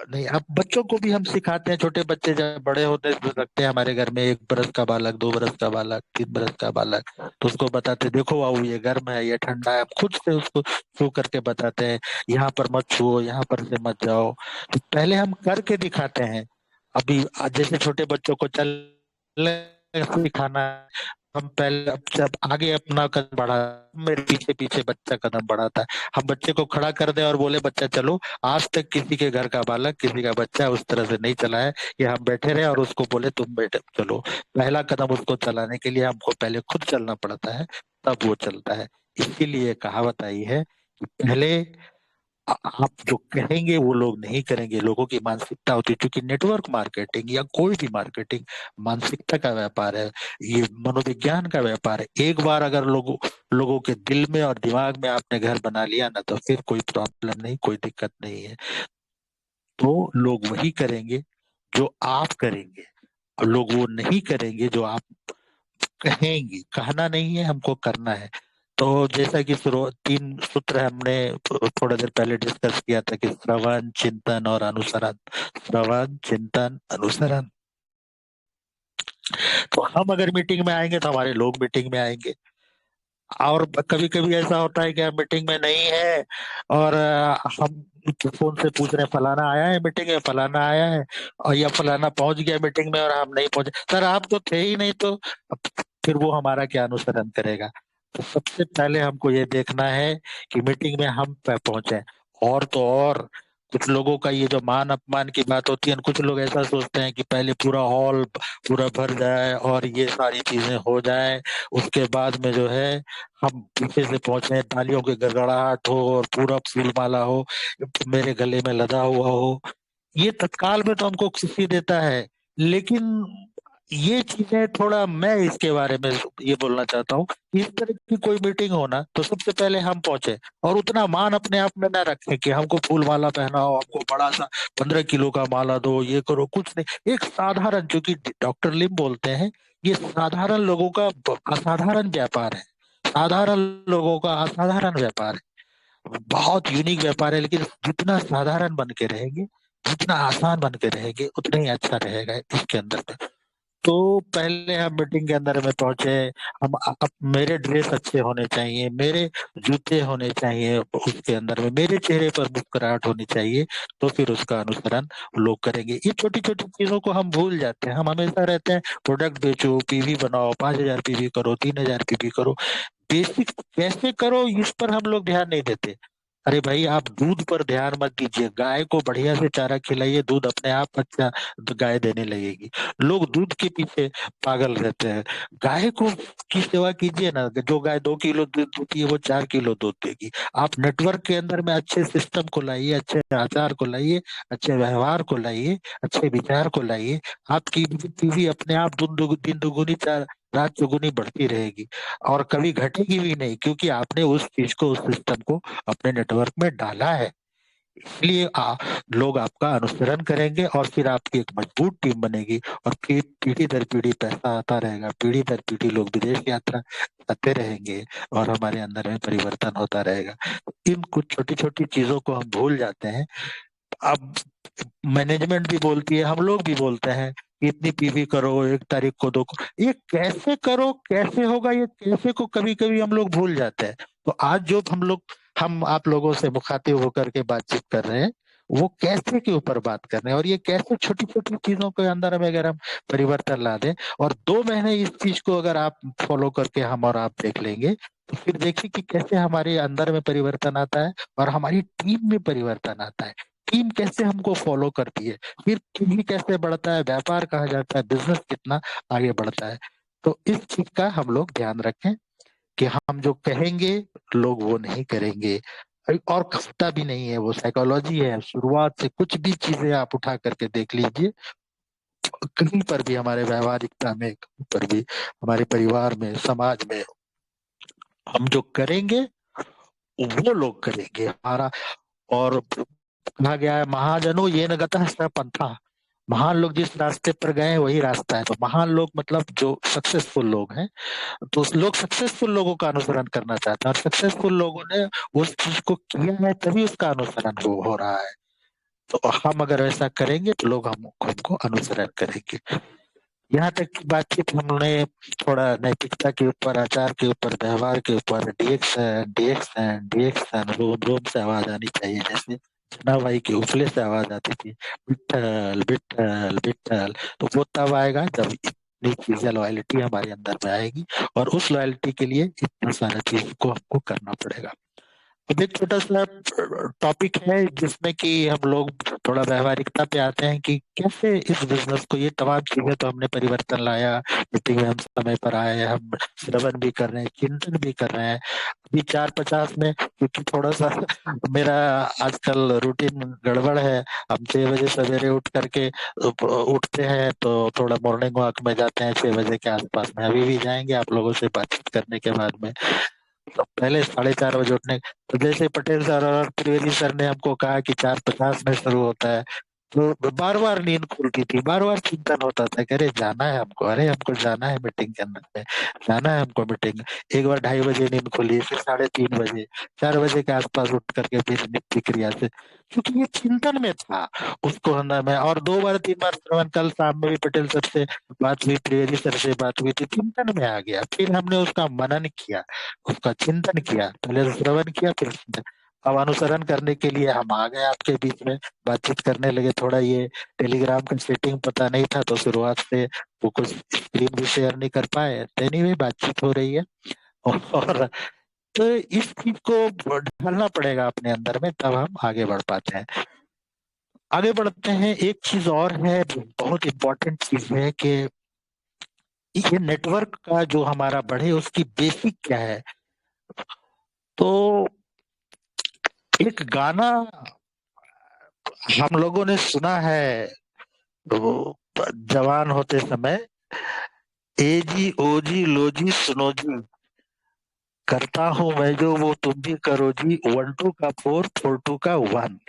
नहीं। अब बच्चों को भी हम सिखाते हैं, छोटे बच्चे जब बड़े होते लगते हैं हमारे घर में, 1 बरस का बालक, 2 बरस का बालक, 3 बरस का बालक, तो उसको बताते देखो बाबू ये गर्म है, ये ठंडा है। हम खुद से उसको छू करके बताते हैं, यहाँ पर मत छुओ, यहाँ पर से मत जाओ। तो पहले हम करके दिखाते हैं। अभी जैसे छोटे बच्चों को चलने सिखाना है, हम पहले अब जब आगे अपना कदम बढ़ा, मेरे पीछे पीछे बच्चा कदम बढ़ाता है। हम बच्चे को खड़ा कर दे और बोले बच्चा चलो, आज तक किसी के घर का बालक, किसी का बच्चा उस तरह से नहीं चला है कि हम बैठे रहे और उसको बोले तुम बैठे चलो। पहला कदम उसको चलाने के लिए हमको पहले खुद चलना पड़ता है, तब वो चलता है। इसीलिए कहावत आई है कि पहले आप जो कहेंगे वो लोग नहीं करेंगे। लोगों की मानसिकता होती है, क्योंकि नेटवर्क मार्केटिंग या कोई भी मार्केटिंग मानसिकता का व्यापार है, ये मनोविज्ञान का व्यापार है। एक बार अगर लोगों के दिल में और दिमाग में आपने घर बना लिया ना, तो फिर कोई प्रॉब्लम नहीं, कोई दिक्कत नहीं है। तो लोग वही करेंगे जो आप करेंगे, और लोग वो नहीं करेंगे जो आप कहेंगे। कहना नहीं है, हमको करना है। तो जैसा कि 3 सूत्र हमने थोड़ा देर पहले डिस्कस किया था कि श्रवण, चिंतन और अनुसरण। श्रवण, चिंतन, अनुसरण। तो हम अगर मीटिंग में आएंगे तो हमारे लोग मीटिंग में आएंगे। और कभी कभी ऐसा होता है कि हम मीटिंग में नहीं है और हम फोन से पूछ रहे हैं फलाना आया है मीटिंग में, फलाना आया है, और या फलाना पहुंच गया मीटिंग में और हम नहीं पहुंचे। सर आप तो थे ही नहीं, तो अब फिर वो हमारा क्या अनुसरण करेगा। तो सबसे पहले हमको ये देखना है कि मीटिंग में हम पहुंचे। और तो और कुछ लोगों का ये जो मान अपमान की बात होती है, कुछ लोग ऐसा सोचते हैं कि पहले पूरा हॉल पूरा भर जाए और ये सारी चीजें हो जाए, उसके बाद में जो है हम पीछे से पहुंचे, तालियों की गड़गड़ाहट हो और पूरा फूल माला हो, मेरे गले में लदा हुआ हो। ये तत्काल में तो हमको खुशी देता है, लेकिन ये चीजें थोड़ा, मैं इसके बारे में ये बोलना चाहता हूँ, इस तरह की कोई मीटिंग हो ना तो सबसे पहले हम पहुंचे, और उतना मान अपने आप में न रखें कि हमको फूल माला पहनाओ, हमको बड़ा सा 15 किलो का माला दो, ये करो। कुछ नहीं, एक साधारण, जो कि डॉक्टर लिम बोलते हैं, ये साधारण लोगों का असाधारण व्यापार है। साधारण लोगों का असाधारण व्यापार है, बहुत यूनिक व्यापार है। लेकिन जितना साधारण बन के रहेंगे, जितना आसान बन के रहेंगे, उतना ही अच्छा रहेगा इसके अंदर में। तो पहले हम मीटिंग के अंदर में पहुंचे, हम मेरे ड्रेस अच्छे होने चाहिए, मेरे जूते होने चाहिए, उसके अंदर में मेरे चेहरे पर मुस्कुराहट होनी चाहिए, तो फिर उसका अनुसरण लोग करेंगे। ये छोटी छोटी चीजों को हम भूल जाते हैं। हम हमेशा रहते हैं प्रोडक्ट बेचो, पीवी बनाओ, 5,000 पीवी करो, 3,000 पीवी करो। बेसिक कैसे करो इस पर हम लोग ध्यान नहीं देते। अरे भाई आप दूध पर ध्यान मत दीजिए, गाय को बढ़िया से चारा खिलाइए, दूध अपने आप अच्छा गाय देने लगेगी। लोग दूध के पीछे पागल रहते हैं। गाय को की सेवा कीजिए ना, जो गाय 2 किलो दूध देती है वो 4 किलो दूध देगी। आप नेटवर्क के अंदर में अच्छे सिस्टम को लाइए, अच्छे आचार को लाइए, अच्छे व्यवहार को लाइए, अच्छे विचार को लाइए। आपकी पीढ़ी अपने आप दिन दुगुनी रात चौगुनी बढ़ती रहेगी, और कभी घटेगी भी नहीं, क्योंकि आपने उस चीज को, उस सिस्टम को अपने नेटवर्क में डाला है। इसलिए लोग आपका अनुसरण करेंगे और फिर आपकी एक मजबूत टीम बनेगी, और फिर पीढ़ी दर पीढ़ी पैसा आता रहेगा, पीढ़ी दर पीढ़ी लोग विदेश यात्रा करते रहेंगे, और हमारे अंदर में परिवर्तन होता रहेगा। इन कुछ छोटी छोटी चीजों को हम भूल जाते हैं। अब मैनेजमेंट भी बोलती है, हम लोग भी बोलते हैं कि इतनी पीवी करो, 1 तारीख को 2 को, ये कैसे करो, कैसे होगा, ये कैसे को कभी कभी हम लोग भूल जाते हैं। तो आज जो हम आप लोगों से मुखातिब होकर के बातचीत कर रहे हैं, वो कैसे के ऊपर बात कर रहे हैं, और ये कैसे छोटी छोटी चीजों के अंदर में अगर हम परिवर्तन ला दें, और 2 महीने इस चीज को अगर आप फॉलो करके हम और आप देख लेंगे, तो फिर देखिए कि कैसे हमारे अंदर में परिवर्तन आता है और हमारी टीम में परिवर्तन आता है। टीम कैसे हमको फॉलो करती है, फिर टीम कैसे बढ़ता है, व्यापार कहा जाता है, बिजनेस कितना आगे बढ़ता है। तो इस चीज का हम लोग ध्यान रखें कि हम जो कहेंगे लोग वो नहीं करेंगे, और खस्ता भी नहीं है, वो साइकोलॉजी है। शुरुआत से कुछ भी चीजें आप उठा करके देख लीजिए, कहीं पर भी हमारे व्यवहारिकता में, कहीं पर भी हमारे परिवार में, समाज में, हम जो करेंगे वो लोग करेंगे हमारा। और कहा गया है, महाजनों ये न गतः स पंथा, महान लोग जिस रास्ते पर गए वही रास्ता है। तो महान लोग मतलब जो सक्सेसफुल लोग हैं, तो उस लोग सक्सेसफुल लोगों का अनुसरण करना चाहते हैं, और सक्सेसफुल लोगों ने उस चीज को किया है तभी उसका अनुसरण हो रहा है। तो हम अगर ऐसा करेंगे तो लोग हमको अनुसरण करेंगे। यहाँ तक की बातचीत हमने थोड़ा नैतिकता के ऊपर, आचार के ऊपर, व्यवहार के ऊपर, डीएक्शन रोम रोम से आवाज आनी चाहिए, जैसे जनाबाई के उपले से आवाज आती थी, विट्ठल विट्ठल विट्ठल। तो वो तब आएगा जब इतनी चीजें, लॉयल्टी हमारे अंदर में आएगी, और उस लॉयल्टी के लिए इतना सारा चीज को हमको करना पड़ेगा। अब एक छोटा सा टॉपिक है जिसमें कि हम लोग थोड़ा व्यवहारिकता पे आते हैं कि कैसे इस बिजनेस को, ये तमाम चीजें तो हमने परिवर्तन लाया, मीटिंग में हम समय पर आए, हम श्रवण भी कर रहे हैं, चिंतन भी कर रहे हैं। अभी 4:50 में, क्योंकि थोड़ा सा मेरा आजकल रूटीन गड़बड़ है, हम 6 बजे सवेरे उठ करके उठते हैं, तो थोड़ा मॉर्निंग वॉक में जाते हैं 6 बजे के आसपास में। अभी भी जाएंगे आप लोगों से बातचीत करने के बाद में। तो पहले 4:30 बजे उठने, तो जैसे पटेल सर और त्रिवेदी सर ने हमको कहा कि 4:50 में शुरू होता है, तो बार बार नींद खुलती थी, बार बार चिंतन होता था कि अरे जाना है हमको, अरे हमको जाना है मीटिंग के अंदर में, जाना है हमको मीटिंग। एक बार 2:30 बजे नींद खुली, फिर 3:30 बजे, 4 बजे के आसपास उठ करके फिर नित्य क्रिया से, क्योंकि ये चिंतन में था उसको अंदर में। और 2 बार 3 बार श्रवण, कल शाम में भी पटेल सर से बात हुई, त्रिवेदी सर से बात हुई थी, चिंतन में आ गया। फिर हमने उसका मनन किया, उसका चिंतन किया, पहले श्रवण किया फिर चिंतन। अब अनुसरण करने के लिए हम आ गए आपके बीच में, बातचीत करने लगे। थोड़ा ये टेलीग्राम का सेटिंग पता नहीं था, तो शुरुआत से वो कुछ स्क्रीन भी शेयर नहीं कर पाए, एनीवे बातचीत हो रही है। और तो इस चीज को ढालना पड़ेगा अपने अंदर में, तब हम आगे बढ़ पाते हैं। आगे बढ़ते हैं, एक चीज और है, बहुत इंपॉर्टेंट चीज है कि ये नेटवर्क का जो हमारा बढ़े, उसकी बेसिक क्या है। तो एक गाना हम लोगों ने सुना है, तो जवान होते समय, ए जी ओ जी लो जी सुनो जी, करता हूं मैं जो वो तुम भी करो जी, 1 2 का 4 4 2 का 1।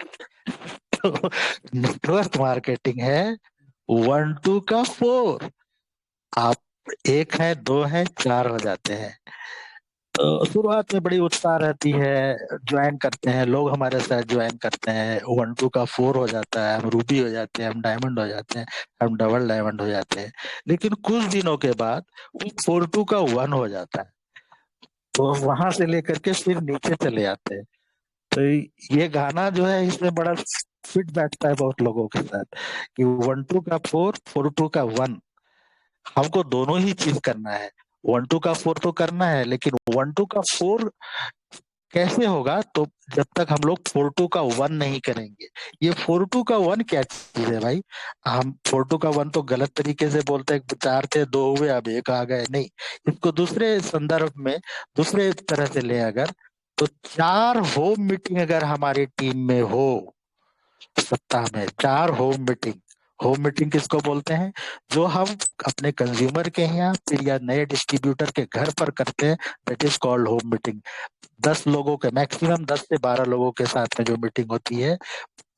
तो नेटवर्क मार्केटिंग है 1 2 का 4। आप 1 है, 2 है, 4 हो जाते हैं। तो शुरुआत में बड़ी उत्साह रहती है, ज्वाइन करते हैं लोग, हमारे साथ ज्वाइन करते हैं, 1 2 का 4 हो जाता है, हम रूबी हो जाते हैं, हम डायमंड हो जाते हैं, हम डबल डायमंड हो जाते हैं। लेकिन कुछ दिनों के बाद वो 4 2 का 1 हो जाता है, तो वहां से लेकर के फिर नीचे चले आते हैं। तो ये गाना जो है, इसमें बड़ा फिट बैठता है बहुत लोगों के साथ, कि 1 2 का 4 4 2 का 1। हमको दोनों ही चीज करना है, 1 2 का 4 तो करना है, लेकिन 1 2 का 4 कैसे होगा, तो जब तक हम लोग 4 2 का 1 नहीं करेंगे। ये 4 2 का 1 क्या चीज है भाई? हम 4 2 का 1 तो गलत तरीके से बोलते हैं, 4 थे 2 हुए अब 1 आ गए, नहीं। इसको दूसरे संदर्भ में, दूसरे तरह से ले अगर, तो 4 होम मीटिंग अगर हमारी टीम में हो, सप्ताह में 4 होम मीटिंग। होम मीटिंग किसको बोलते हैं? जो हम अपने कंज्यूमर के यहाँ फिर या नए डिस्ट्रीब्यूटर के घर पर करते हैं, that is called home meeting. 10 लोगों के, मैक्सिमम 10 से 12 लोगों के साथ में जो मीटिंग होती है,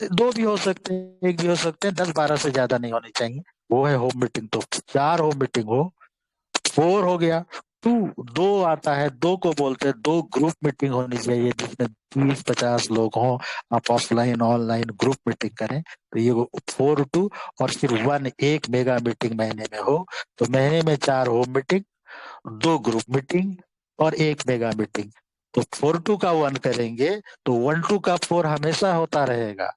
2 भी हो सकते हैं, 1 भी हो सकते हैं, 10-12 से ज्यादा नहीं होनी चाहिए, वो है होम मीटिंग। तो 4 होम मीटिंग हो, 4 हो गया। 2 2 आता है, 2 को बोलते हैं 2 ग्रुप मीटिंग होनी चाहिए, जिसमें 30-50 लोग हों, आप ऑफलाइन ऑनलाइन ग्रुप मीटिंग करें। तो ये 4 2 और फिर 1 1 मेगा मीटिंग महीने में हो, तो महीने में 4 होम मीटिंग, 2 ग्रुप मीटिंग और 1 मेगा मीटिंग। तो 4-2 का 1 करेंगे तो 1-2 का 4 हमेशा होता रहेगा।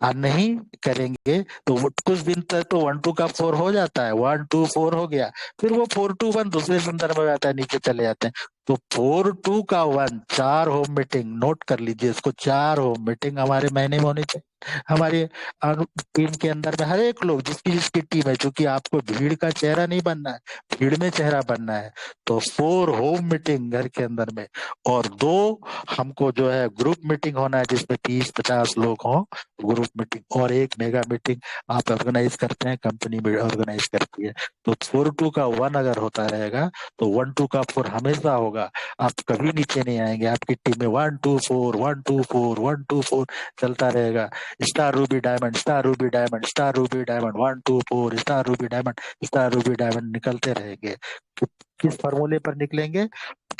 और नहीं करेंगे तो कुछ दिन तक तो 1-2 का 4 हो जाता है, 1-2-4 हो गया, फिर वो 4-2-1 दूसरे संदर्भ में आता है, नीचे चले जाते हैं। तो 4-2 का 1 4 होम मीटिंग, नोट कर लीजिए इसको, 4 होम मीटिंग हमारे महीने में होनी चाहिए। हमारे टीम के अंदर में हर एक लोग जिसकी जिसकी टीम है, चूंकि आपको भीड़ का चेहरा नहीं बनना है, भीड़ में चेहरा बनना है, तो 4 होम मीटिंग घर के अंदर में, और 2 हमको जो है ग्रुप मीटिंग होना है जिसमें 30-50 लोग हों, ग्रुप मीटिंग, और 1 मेगा मीटिंग आप ऑर्गेनाइज करते हैं, कंपनी में ऑर्गेनाइज करती है। तो 4-2 का 1 अगर होता रहेगा तो 1-2 का 4 हमेशा होगा, आप कभी नीचे नहीं आएंगे। आपकी टीम में 1-2-4 1-2-4 1-2-4 चलता रहेगा। Star Ruby diamond, star Ruby diamond, star Ruby diamond, 1-2-4 star Ruby diamond, star Ruby diamond निकलते रहेंगे। तो किस फॉर्मूले पर निकलेंगे?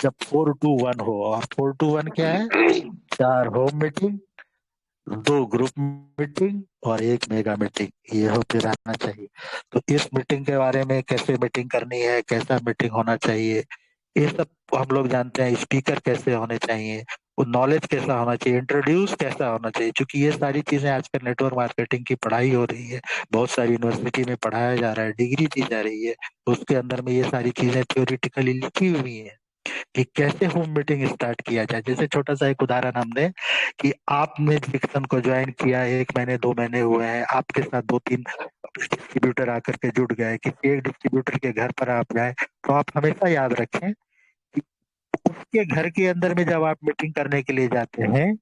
जब 4-2-1 हो, और 4-2-1 क्या है? 4 होम मीटिंग, 2 ग्रुप मीटिंग और 1 मेगा मीटिंग, ये होते रहना चाहिए। तो इस मीटिंग के बारे में, कैसे मीटिंग करनी है, कैसा मीटिंग होना चाहिए, ये सब हम लोग जानते हैं। स्पीकर कैसे होने चाहिए, वो नॉलेज कैसा होना चाहिए, इंट्रोड्यूस कैसा होना चाहिए, क्योंकि ये सारी चीजें आजकल नेटवर्क मार्केटिंग की पढ़ाई हो रही है, बहुत सारी यूनिवर्सिटी में पढ़ाया जा रहा है, डिग्री दी जा रही है, उसके अंदर में ये सारी चीजें थ्योरेटिकली लिखी हुई है कि कैसे होम मीटिंग स्टार्ट किया जाए। जैसे छोटा सा एक उदाहरण हम दें कि आपने डिक्सन को ज्वाइन किया, 1 महीने 2 महीने हुए हैं, आपके साथ 2-3 डिस्ट्रीब्यूटर आकर के जुड़ गए, किसी एक डिस्ट्रीब्यूटर के घर पर आप जाए, तो आप हमेशा याद रखें कि उसके घर के अंदर में जब आप मीटिंग करने के लिए जाते हैं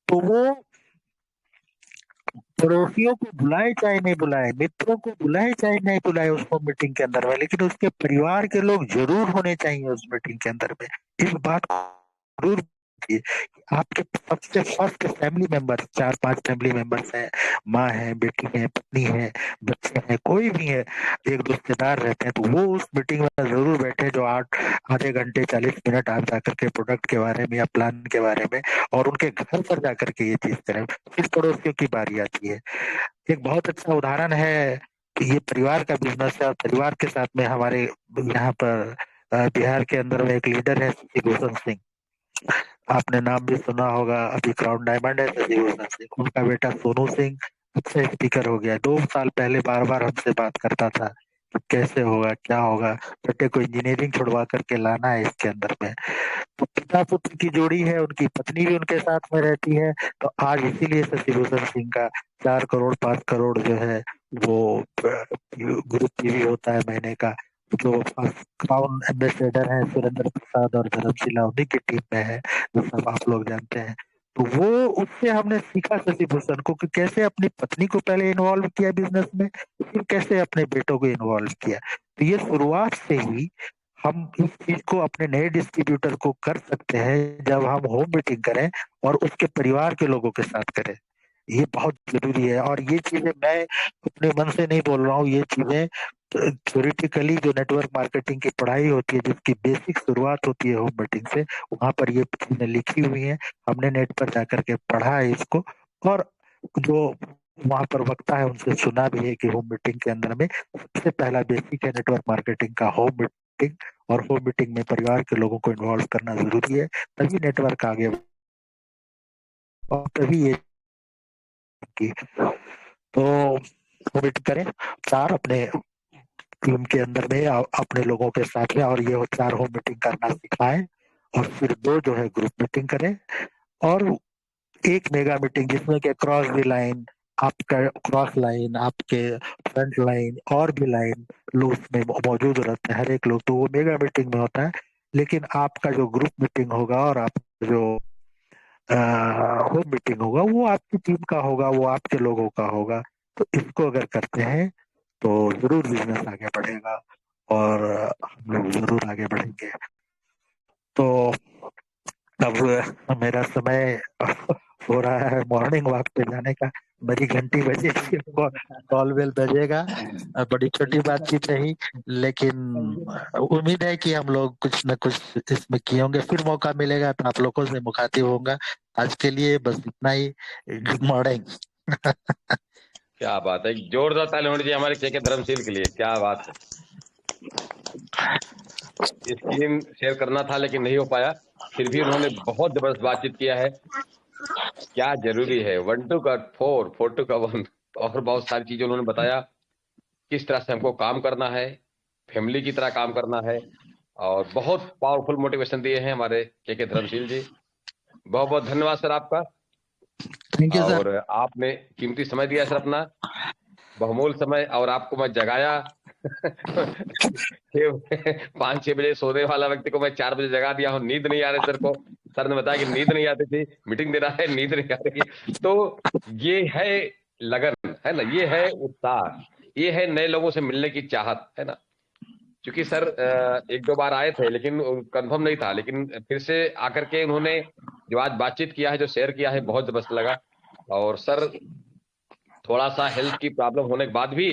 तो वो पड़ोसियों को बुलाए चाहे नहीं बुलाए, मित्रों को बुलाए चाहे नहीं बुलाए उसको मीटिंग के अंदर में, लेकिन उसके परिवार के लोग जरूर होने चाहिए उस मीटिंग के अंदर में। इस बात को जरूर कीजिए कि आपके सबसे first family member, 4-5 family members हैं, माँ है, बेटी है, पत्नी है, बच्चे हैं, कोई भी है, एक रिश्तेदार रहते हैं, तो वो उस मीटिंग में जरूर बैठे, जो आधे घंटे 40 मिनट आप जाकर के प्रोडक्ट के बारे में या प्लान के बारे में और उनके घर पर जाकर के ये चीज करें। फिर पड़ोसियों की बारी आती है। एक बहुत अच्छा उदाहरण है कि ये परिवार का बिजनेस है, और परिवार के साथ में हमारे यहाँ पर बिहार के अंदर में एक लीडर है, शशिभूषण सिंह, आपने नाम भी सुना होगा, अभी क्राउन डायमंड है शशिभूषण सिंह, उनका बेटा सोनू सिंह अच्छा स्पीकर हो गया। 2 साल पहले बार बार हमसे बात करता था कि कैसे होगा, क्या होगा, बेटे को इंजीनियरिंग छुड़वा करके लाना है इसके अंदर में। तो पिता पुत्र की जोड़ी है, उनकी पत्नी भी उनके साथ में रहती है, तो आज इसीलिए शशिभूषण सिंह का 4 करोड़ 5 करोड़ जो है वो ग्रुप टीवी होता है महीने का। जो क्राउन एम्बेसडर है सुरेंद्र प्रसाद और धर्मशिला, उन्हीं की टीम में है, जो सब आप लोग जानते हैं। तो वो उससे हमने सीखा शशिभूषण को कि कैसे अपनी पत्नी को पहले इन्वॉल्व किया बिजनेस में, फिर कैसे अपने बेटों को इन्वॉल्व किया। तो ये शुरुआत से ही हम इस चीज को अपने नए डिस्ट्रीब्यूटर को कर सकते हैं जब हम होम मीटिंग करें और उसके परिवार के लोगों के साथ करें। ये बहुत जरूरी है, और ये चीजें मैं अपने मन से नहीं बोल रहा हूँ, ये चीजें थ्योरेटिकली जो नेटवर्क मार्केटिंग की पढ़ाई होती है, जिसकी बेसिक शुरुआत होती है होम मीटिंग से, वहां पर ये चीजें लिखी हुई हैं। हमने नेट पर जाकर के पढ़ा है इसको, और जो वहां पर वक्ता है उनसे सुना भी है कि होम मीटिंग के अंदर में सबसे पहला बेसिक है नेटवर्क मार्केटिंग का होम मीटिंग, और होम मीटिंग में परिवार के लोगों को इन्वॉल्व करना जरूरी है, तभी नेटवर्क आगे और तभी ये की। तो होम मीटिंग करें, 4 अपने टीम के अंदर में अपने लोगों के साथ में, और ये 4 होम मीटिंग करना सिखाएं, और फिर 2 जो है ग्रुप मीटिंग करें, और 1 मेगा मीटिंग जिसमें के क्रॉस द लाइन, आपका क्रॉस लाइन, आपके फ्रंट लाइन और भी लाइन लोग उसमें मौजूद रहते हैं, हर एक लोग, तो वो मेगा मीटिंग में होता है। लेकिन आपका जो ग्रुप मीटिंग होगा और आप जो होम मीटिंग होगा वो आपकी टीम का होगा, वो आपके लोगों का होगा। तो इसको अगर करते हैं तो जरूर बिजनेस आगे बढ़ेगा, और हम लोग जरूर आगे बढ़ेंगे। तो अब मेरा समय हो रहा है मॉर्निंग वॉक पे जाने का, मेरी घंटी बजेगी, कॉल बेल बजेगा। बड़ी छोटी बातचीत रही, लेकिन उम्मीद है कि हम लोग कुछ न कुछ इसमें किए होंगे, फिर मौका मिलेगा तो आप लोगों से मुखातिब होगा। आज के लिए बस इतना ही। Good morning. क्या बात है, जोरदार ताली होनी चाहिए हमारे के धर्मशील के लिए, क्या बात है। स्क्रीन शेयर करना था लेकिन नहीं हो पाया, फिर भी उन्होंने बहुत जबरदस्त बातचीत किया है। क्या जरूरी है 1 2 का 4 4 2 का 1 और बहुत सारी चीजें उन्होंने बताया, किस तरह से हमको काम करना है, फैमिली की तरह काम करना है, और बहुत पावरफुल मोटिवेशन दिए हैं हमारे के धर्मशील जी। बहुत बहुत धन्यवाद सर आपका। Thank you sir. और आपने कीमती समय दिया सर अपना, बहुमूल्य समय, और आपको मैं जगाया 5-6 बजे सोने वाला व्यक्ति को मैं 4 बजे जगा दिया हूँ। नींद नहीं आ रही सर को, सर ने बताया कि नींद नहीं आती थी, मीटिंग देना है, नींद नहीं आ रही है। तो ये है लगन, है ना, ये है उत्साह, ये है नए लोगों से मिलने की चाहत, है ना। क्योंकि सर 1-2 बार आए थे लेकिन कंफर्म नहीं था, लेकिन फिर से आकर के उन्होंने जो आज बातचीत किया है, जो शेयर किया है, बहुत जबरदस्त लगा। और सर थोड़ा सा हेल्थ की प्रॉब्लम होने के बाद भी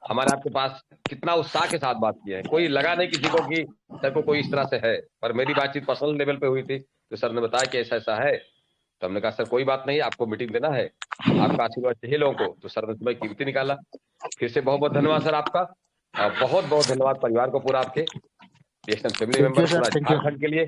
हमारे आपके पास कितना उत्साह के साथ बात की है, कोई लगा नहीं किसी को कि सर को कोई इस तरह से है। पर मेरी बातचीत पर्सनल लेवल पे हुई थी, तो सर ने बताया कि ऐसा ऐसा है, तो हमने कहा सर कोई बात नहीं, आपको मीटिंग देना है, आपका आशीर्वाद चाहिए लोगों को, तो सर ने तुम्हें कीमती निकाला। फिर से बहुत बहुत धन्यवाद सर आपका, और बहुत बहुत धन्यवाद परिवार को पूरा, आपके national family thank you member, sir. पूरा थैंक यू। झारखंड के लिए।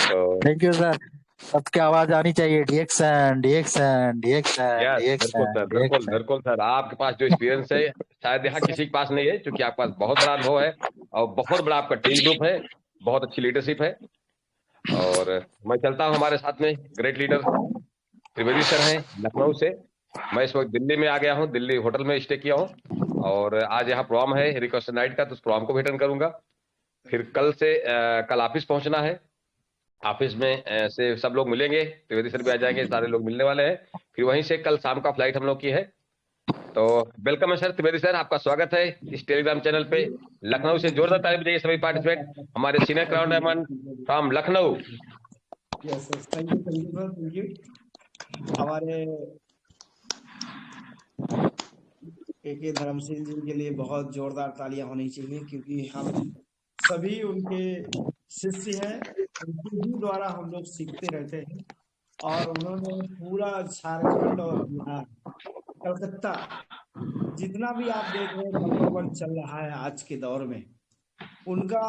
तो थैंक यू सर। सबकी आवाज आनी चाहिए, डीएक्शन डीएक्शन डीएक्शन यस बिल्कुल डीएक्शन सर, बिल्कुल डीएक्शन। बिल्कुल सर, आपके पास जो एक्सपीरियंस है शायद यहाँ किसी के पास नहीं है, क्योंकि आपके पास बहुत बड़ा अनुभव है, और बहुत बड़ा आपका टीम ग्रुप है, बहुत अच्छी लीडरशिप है। और मैं चलता हूँ, हमारे साथ में ग्रेट लीडर त्रिवेदी सर हैं लखनऊ से। मैं इस वक्त दिल्ली में आ गया हूँ, दिल्ली होटल में स्टे किया हूँ, और आज यहाँ प्रोग्राम है रिकॉर्ड नाइट का, तो उस प्रोग्राम को भी अटेंड करूंगा। फिर कल ऑफिस पहुंचना है, ऑफिस में से सब लोग मिलेंगे, त्रिवेदी सर भी आ जाएंगे, सारे लोग मिलने वाले हैं। फिर वहीं से कल शाम का फ्लाइट हम लोग की है। तो वेलकम है सर त्रिवेदी सर, आपका स्वागत है इस टेलीग्राम चैनल पे। लखनऊ से जोरदार ताली बजाइए सभी पार्टिसिपेंट, हमारे senior crown diamond from Lucknow. Yes yes, thank you sir, thank you. हमारे के धर्मशील जी के लिए बहुत जोरदार तालियां होनी चाहिए, क्योंकि हम सभी उनके शिष्य हैं, उनके ही द्वारा हम लोग सीखते रहते हैं। और उन्होंने पूरा झारखंड और बिहार, कलकत्ता, जितना भी आप देख रहे हैं नंबर 1 चल रहा है आज के दौर में, उनका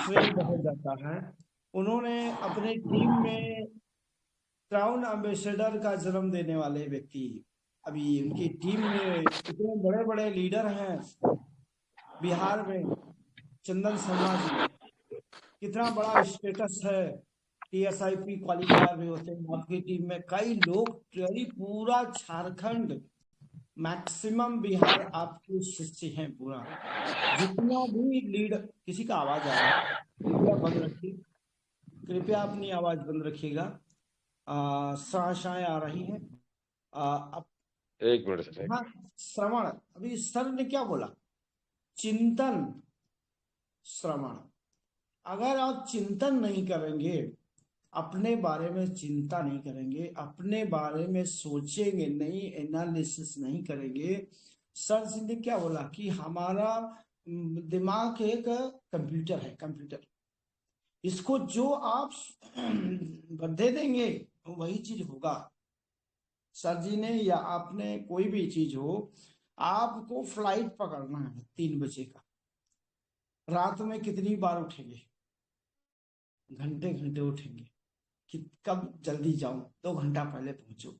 श्रेय बहुत जाता है। उन्होंने अपने टीम में क्राउन एम्बेसडर का जन्म देने वाले व्यक्ति, अभी उनकी टीम में इतने बड़े बड़े लीडर हैं बिहार में। चंदन शर्मा जी, कितना बड़ा स्टेटस है, TSIP क्वालिफायर भी होते हैं आपकी टीम में। कई लोग, पूरा झारखंड, मैक्सिमम बिहार आपके शिष्य हैं पूरा। जितना भी लीडर, किसी का आवाज आ रहा है, कृपया बंद रखिए, कृपया अपनी आवाज बंद रखिएगा। साशाएं आ रही है। अब एक मिनट सर। हाँ, श्रवण, अभी सर ने क्या बोला, चिंतन श्रवण। अगर आप चिंतन नहीं करेंगे, अपने बारे में चिंता नहीं करेंगे, अपने बारे में सोचेंगे नहीं, एनालिसिस नहीं करेंगे। सर जी ने क्या बोला कि हमारा दिमाग एक कंप्यूटर है, कंप्यूटर, इसको जो आप दे देंगे वही चीज होगा। सर जी ने या आपने, कोई भी चीज हो, आपको फ्लाइट पकड़ना है 3 बजे का, रात में कितनी बार उठेंगे, घंटे घंटे उठेंगे कि कब जल्दी जाऊं, 2 घंटा पहले पहुंचो।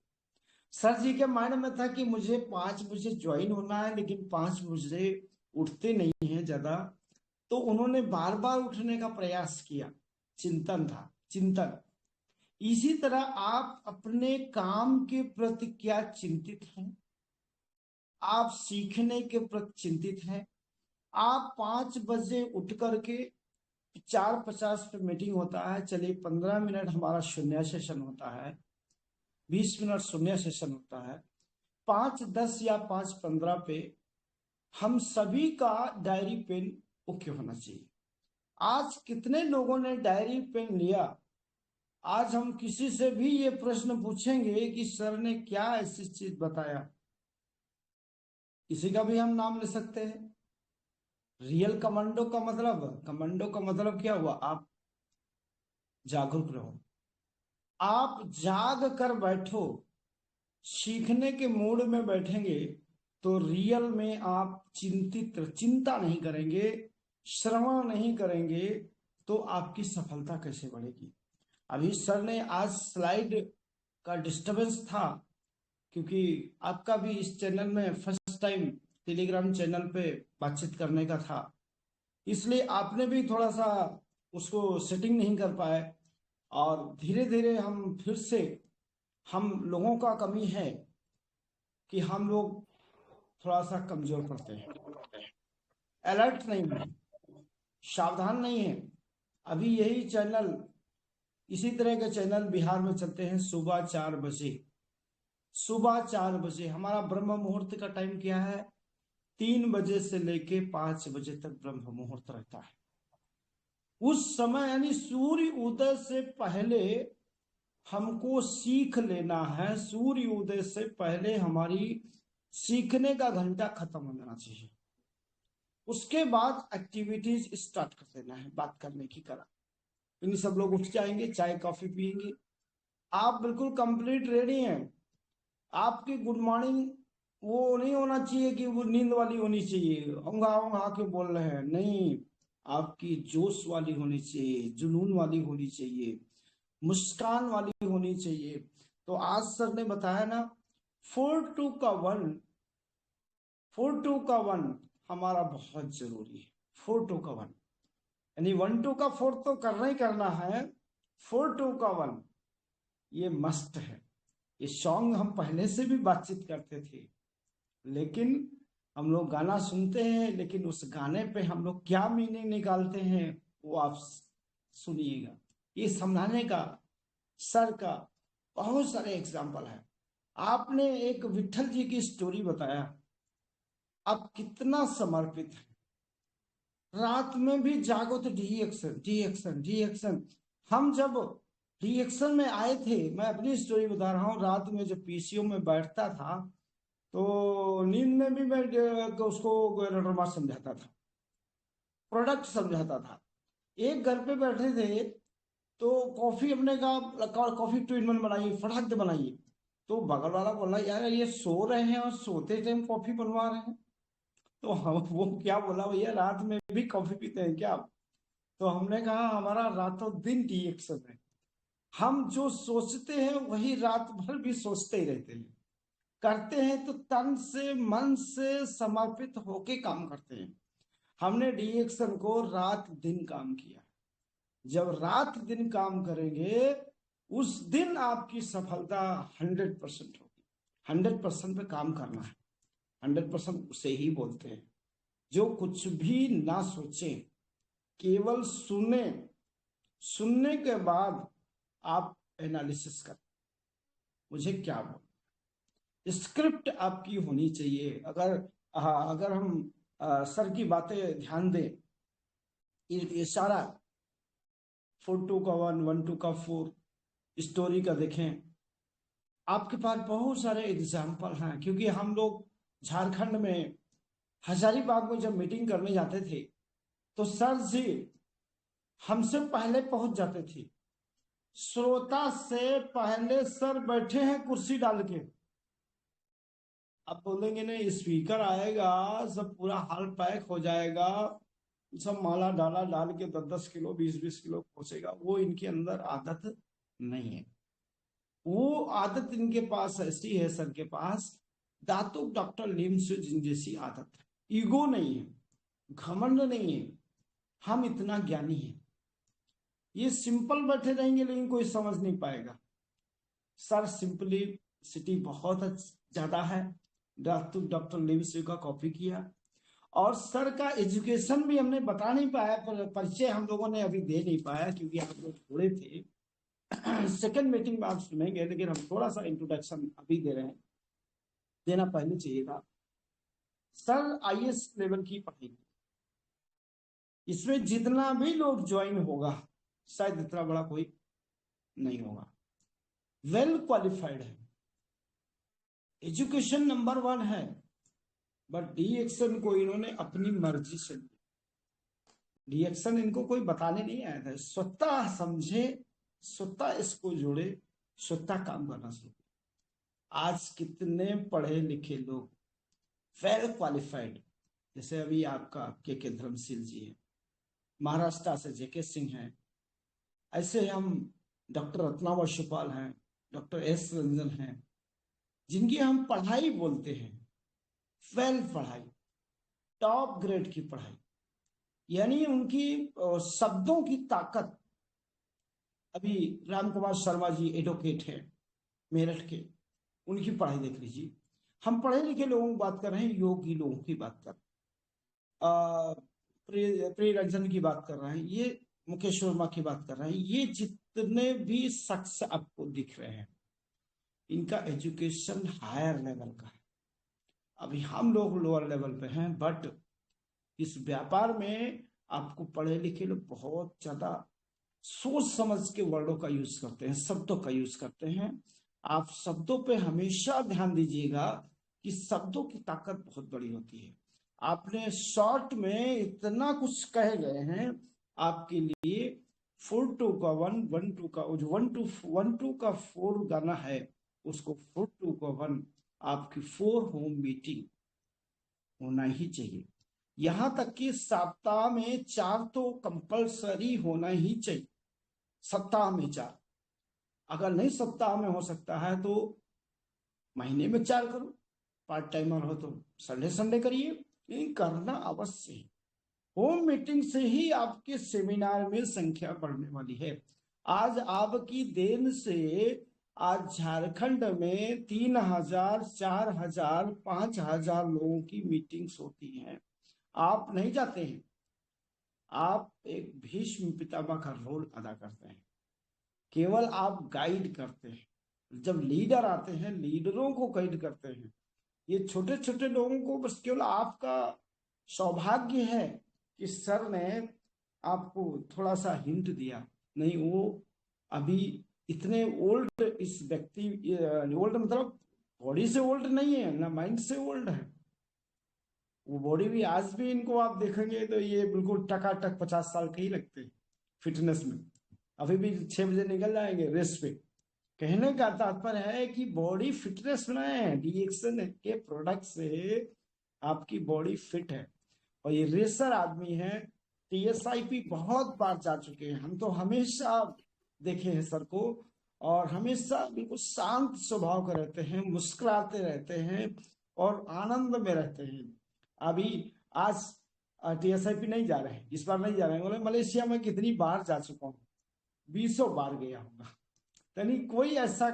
सर जी के माइंड में था कि मुझे 5 बजे ज्वाइन होना है, लेकिन 5 बजे उठते नहीं है ज्यादा, तो उन्होंने बार बार उठने का प्रयास किया। चिंतन था, चिंतन। इसी तरह आप अपने काम के प्रति क्या चिंतित हैं, आप सीखने के प्रति चिंतित हैं। आप 5 बजे उठ करके 4:50 पे मीटिंग होता है, चलिए 15 मिनट हमारा शून्य सेशन होता है, 20 मिनट शून्य सेशन होता है, 5:10 या 5:15 पे हम सभी का डायरी पेन ओके होना चाहिए। आज कितने लोगों ने डायरी पेन लिया? आज हम किसी से भी ये प्रश्न पूछेंगे कि सर ने क्या ऐसी चीज बताया, किसी का भी हम नाम ले सकते हैं। रियल कमांडो का मतलब क्या हुआ? आप जागरूक रहो, आप जाग कर बैठो, सीखने के मूड में बैठेंगे तो रियल में आप चिंता नहीं करेंगे, श्रवण नहीं करेंगे तो आपकी सफलता कैसे बढ़ेगी। अभी सर ने आज स्लाइड का डिस्टरबेंस था, क्योंकि आपका भी इस चैनल में फर्स्ट टाइम टेलीग्राम चैनल पे बातचीत करने का था, इसलिए आपने भी थोड़ा सा उसको सेटिंग नहीं कर पाए। और धीरे धीरे हम फिर से, हम लोगों का कमी है कि हम लोग थोड़ा सा कमजोर पड़ते हैं, अलर्ट नहीं है, सावधान नहीं है। अभी यही चैनल, इसी तरह के चैनल बिहार में चलते हैं सुबह 4 बजे। सुबह 4 बजे हमारा ब्रह्म मुहूर्त का टाइम क्या है? 3 बजे से लेके 5 बजे तक ब्रह्म मुहूर्त रहता है। उस समय यानी सूर्य उदय से पहले हमको सीख लेना है। सूर्य उदय से पहले हमारी सीखने का घंटा खत्म हो जाना चाहिए। उसके बाद एक्टिविटीज स्टार्ट कर देना है, बात करने की कला। इन सब लोग उठ जाएंगे, चाय कॉफी पियेंगे, आप बिल्कुल कंप्लीट रेडी हैं। आपकी गुड मॉर्निंग वो नहीं होना चाहिए कि वो नींद वाली होनी चाहिए, औंगा के बोल रहे हैं, नहीं, आपकी जोश वाली होनी चाहिए, जुनून वाली होनी चाहिए, मुस्कान वाली होनी चाहिए। तो आज सर ने बताया ना, 4-2 का 1, 4-2 का 1 हमारा बहुत जरूरी है। 4-2 का 1 यानी 1-2 का 4 तो करना ही करना है, 4-2 का 1 ये मस्ट है। ये सॉन्ग हम पहले से भी बातचीत करते थे, लेकिन हम लोग गाना सुनते हैं, लेकिन उस गाने पे हम लोग क्या मीनिंग निकालते हैं वो आप सुनिएगा। ये समझाने का सर का बहुत सारे एग्जाम्पल है। आपने एक विठल जी की स्टोरी बताया, आप कितना समर्पित है। रात में भी जागो तो D action D action D action. हम जब डी एक्शन में आए थे, मैं अपनी स्टोरी बता रहा हूँ, रात में जब पीसीओ में बैठता था तो नींद में भी मैं उसको रोडरमा समझाता था, प्रोडक्ट समझाता था। एक घर पे बैठे थे तो कॉफी अपने का कॉफी 2-in-1 बनाइए, फटाक से बनाइए। तो बगल वाला बोला, यार ये सो रहे हैं और सोते टाइम कॉफी बनवा रहे हैं। तो हम वो क्या बोला, भैया रात में भी कॉफी पीते हैं क्या आप? तो हमने कहा हमारा रातों दिन रिएक्शन है, हम जो सोचते हैं वही रात भर भी सोचते ही रहते हैं। करते हैं तो तन से मन से समर्पित होके काम करते हैं। हमने रिएक्शन को रात दिन काम किया। जब रात दिन काम करेंगे उस दिन आपकी सफलता 100% होगी। 100% पे काम करना है। 100% उसे ही बोलते हैं जो कुछ भी ना सोचे, केवल सुने, सुनने के बाद आप एनालिसिस करें, मुझे क्या बोल। स्क्रिप्ट आपकी होनी चाहिए। अगर हम सर की बातें ध्यान दें, ये सारा 4-2 का 1, 1-2 का 4 स्टोरी का देखें, आपके पास बहुत सारे एग्जाम्पल हैं। क्योंकि हम लोग झारखंड में हजारीबाग में जब मीटिंग करने जाते थे तो सर जी हमसे पहले पहुंच जाते थे। श्रोता से पहले सर बैठे हैं कुर्सी डाल के। अब बोलेंगे नहीं, स्पीकर आएगा, सब पूरा हॉल पैक हो जाएगा, सब माला डाला डाल के 10-10 किलो 20-20 किलो पहुंचेगा। वो इनके अंदर आदत नहीं है। वो आदत इनके पास ऐसी है, सर के पास दातुक डॉक्टर लिम्स जैसी आदत है। ईगो नहीं है, घमंड नहीं है, हम इतना ज्ञानी है। ये सिंपल बैठे रहेंगे लेकिन कोई समझ नहीं पाएगा। सर सिंपलिसिटी बहुत ज्यादा है। डॉक्टर लिम्स का कॉपी किया। और सर का एजुकेशन भी हमने बता नहीं पाया, परिचय हम लोगों ने अभी दे नहीं पाया क्योंकि आप लोग थोड़े थे। सेकेंड मीटिंग में आप सुनेंगे, लेकिन हम थोड़ा सा इंट्रोडक्शन अभी दे रहे हैं, देना पहले चाहिए था। सर आईएएस लेवल की पढ़ेंगे। इसमें जितना भी लोग ज्वाइन होगा शायद इतना बड़ा कोई नहीं होगा। वेल क्वालिफाइड है, एजुकेशन नंबर 1 है, बट डीएक्शन को इन्होंने अपनी मर्जी से दिया। डीएक्शन इनको कोई बताने नहीं आया था, स्वतः समझे, स्वतः इसको जोड़े, स्वतः काम करना शुरू। आज कितने पढ़े लिखे लोग वेल क्वालिफाइड, जैसे अभी आपका के धर्मशील जी है, महाराष्ट्र से जेके सिंह हैं, ऐसे हम डॉक्टर रत्नावर शिवपाल हैं, डॉक्टर एस रंजन हैं, जिनकी हम पढ़ाई बोलते हैं, वेल पढ़ाई, टॉप ग्रेड की पढ़ाई, यानी उनकी शब्दों की ताकत। अभी राम कुमार शर्मा जी एडवोकेट है मेरठ के, उनकी पढ़ाई देख लीजिए। हम पढ़े लिखे लोगों की बात कर रहे हैं, योगी लोगों की बात कर, प्रिय रंजन की बात कर रहे हैं, ये मुकेश वर्मा की बात कर रहे हैं, ये जितने भी शख्स आपको दिख रहे हैं, इनका एजुकेशन हायर लेवल का है। अभी हम लोग लोअर लेवल पे हैं, बट इस व्यापार में आपको पढ़े लिखे लोग बहुत ज्यादा सोच समझ के वर्डों का यूज करते हैं, शब्दों का यूज करते हैं। आप शब्दों पे हमेशा ध्यान दीजिएगा कि शब्दों की ताकत बहुत बड़ी होती है। आपने शॉर्ट में इतना कुछ कहे गए हैं आपके लिए। 4-2 का 1-1-2 का जो 1-2 का 4 गाना है, उसको 4-2 का 1 आपकी 4 होम मीटिंग होना ही चाहिए। यहां तक कि सप्ताह में 4 तो कंपलसरी होना ही चाहिए, सप्ताह में 4। अगर नहीं सप्ताह में हो सकता है तो महीने में 4 करो। पार्ट टाइमर हो तो संडे करिए, लेकिन करना अवश्य है। होम मीटिंग से ही आपके सेमिनार में संख्या बढ़ने वाली है। आज आपकी देन से आज झारखंड में 3000, 4000, 5000 लोगों की मीटिंग्स होती हैं। आप नहीं जाते हैं, आप एक भीष्म पितामह का रोल अदा करते हैं, केवल आप गाइड करते हैं। जब लीडर आते हैं, लीडरों को गाइड करते हैं। ये छोटे छोटे लोगों को बस केवल आपका सौभाग्य है कि सर ने आपको थोड़ा सा हिंट दिया, नहीं वो अभी इतने ओल्ड, इस व्यक्ति ओल्ड मतलब बॉडी से ओल्ड नहीं है ना, माइंड से ओल्ड है। वो बॉडी भी आज भी इनको आप देखेंगे तो ये बिल्कुल टकाटक 50 साल के ही लगते हैं फिटनेस में। अभी भी 6 बजे निकल जाएंगे रेस पे। कहने का तात्पर्य है कि बॉडी फिटनेस में है, डीएक्सन के प्रोडक्ट से आपकी बॉडी फिट है। और ये रेसर आदमी है, टीएसआईपी बहुत बार जा चुके हैं, हम तो हमेशा देखे हैं सर को, और हमेशा बिल्कुल शांत स्वभाव के रहते हैं, मुस्कुराते रहते हैं और आनंद में रहते हैं। अभी आज टीएसआईपी नहीं जा रहे हैं, इस बार नहीं जा रहे हैं। बोले मलेशिया में कितनी बार जा चुका हूँ, 20 बार गया होगा। यानी कोई ऐसा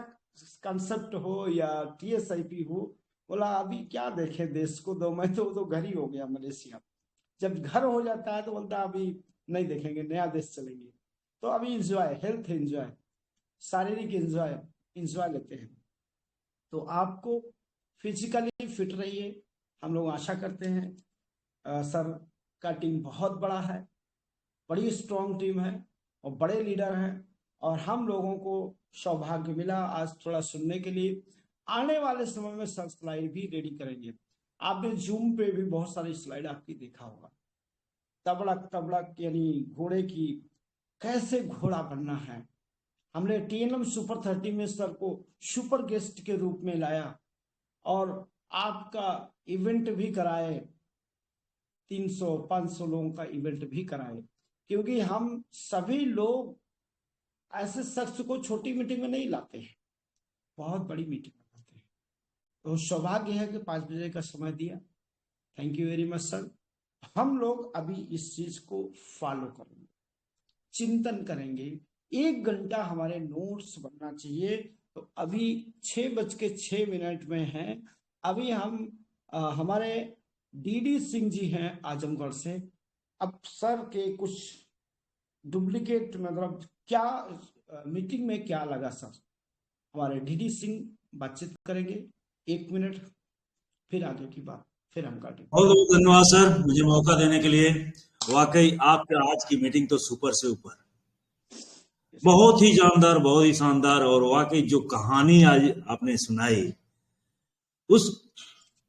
कंसेप्ट हो या टीएसआईपी हो, बोला अभी क्या देखे देश को, 2 महीने तो घर ही हो गया मलेशिया। जब घर हो जाता है तो बोलता है अभी नहीं देखेंगे, नया देश चलेंगे। तो अभी एंजॉय, हेल्थ एंजॉय, शारीरिक एंजॉय लेते हैं। तो आपको फिजिकली फिट रहिए, हम लोग आशा करते हैं। सर का टीम बहुत बड़ा है, बड़ी स्ट्रॉन्ग टीम है और बड़े लीडर हैं, और हम लोगों को सौभाग्य मिला आज थोड़ा सुनने के लिए। आने वाले समय में सर स्लाइड भी रेडी करेंगे। आपने जूम पे भी बहुत सारी स्लाइड आपकी देखा होगा, तबड़क यानी घोड़े की, कैसे घोड़ा बनना है। हमने TNM सुपर 30 में सर को सुपर गेस्ट के रूप में लाया और आपका इवेंट भी कराए, 300-500 लोगों का इवेंट भी कराए, क्योंकि हम सभी लोग ऐसे शख्स को छोटी मीटिंग में नहीं लाते हैं, बहुत बड़ी मीटिंग में लाते हैं। तो सौभाग्य है कि 5 बजे का समय दिया। Thank you very much sir. हम लोग अभी इस चीज को फॉलो करेंगे, चिंतन करेंगे। 1 घंटा हमारे नोट्स बनना चाहिए। तो अभी 6:06 में है। अभी हम हमारे DD सिंह जी हैं आजमगढ़ से। अब सर के कुछ डुप्लीकेट मतलब क्या मीटिंग में क्या लगा सर, हमारे DD सिंह बातचीत करेंगे 1 मिनट, फिर आगे की बात फिर हम काटेंगे। बहुत बहुत धन्यवाद सर, मुझे मौका देने के लिए। वाकई आपका आज की मीटिंग तो सुपर से ऊपर, बहुत ही जानदार, बहुत ही शानदार। और वाकई जो कहानी आज आपने सुनाई, उस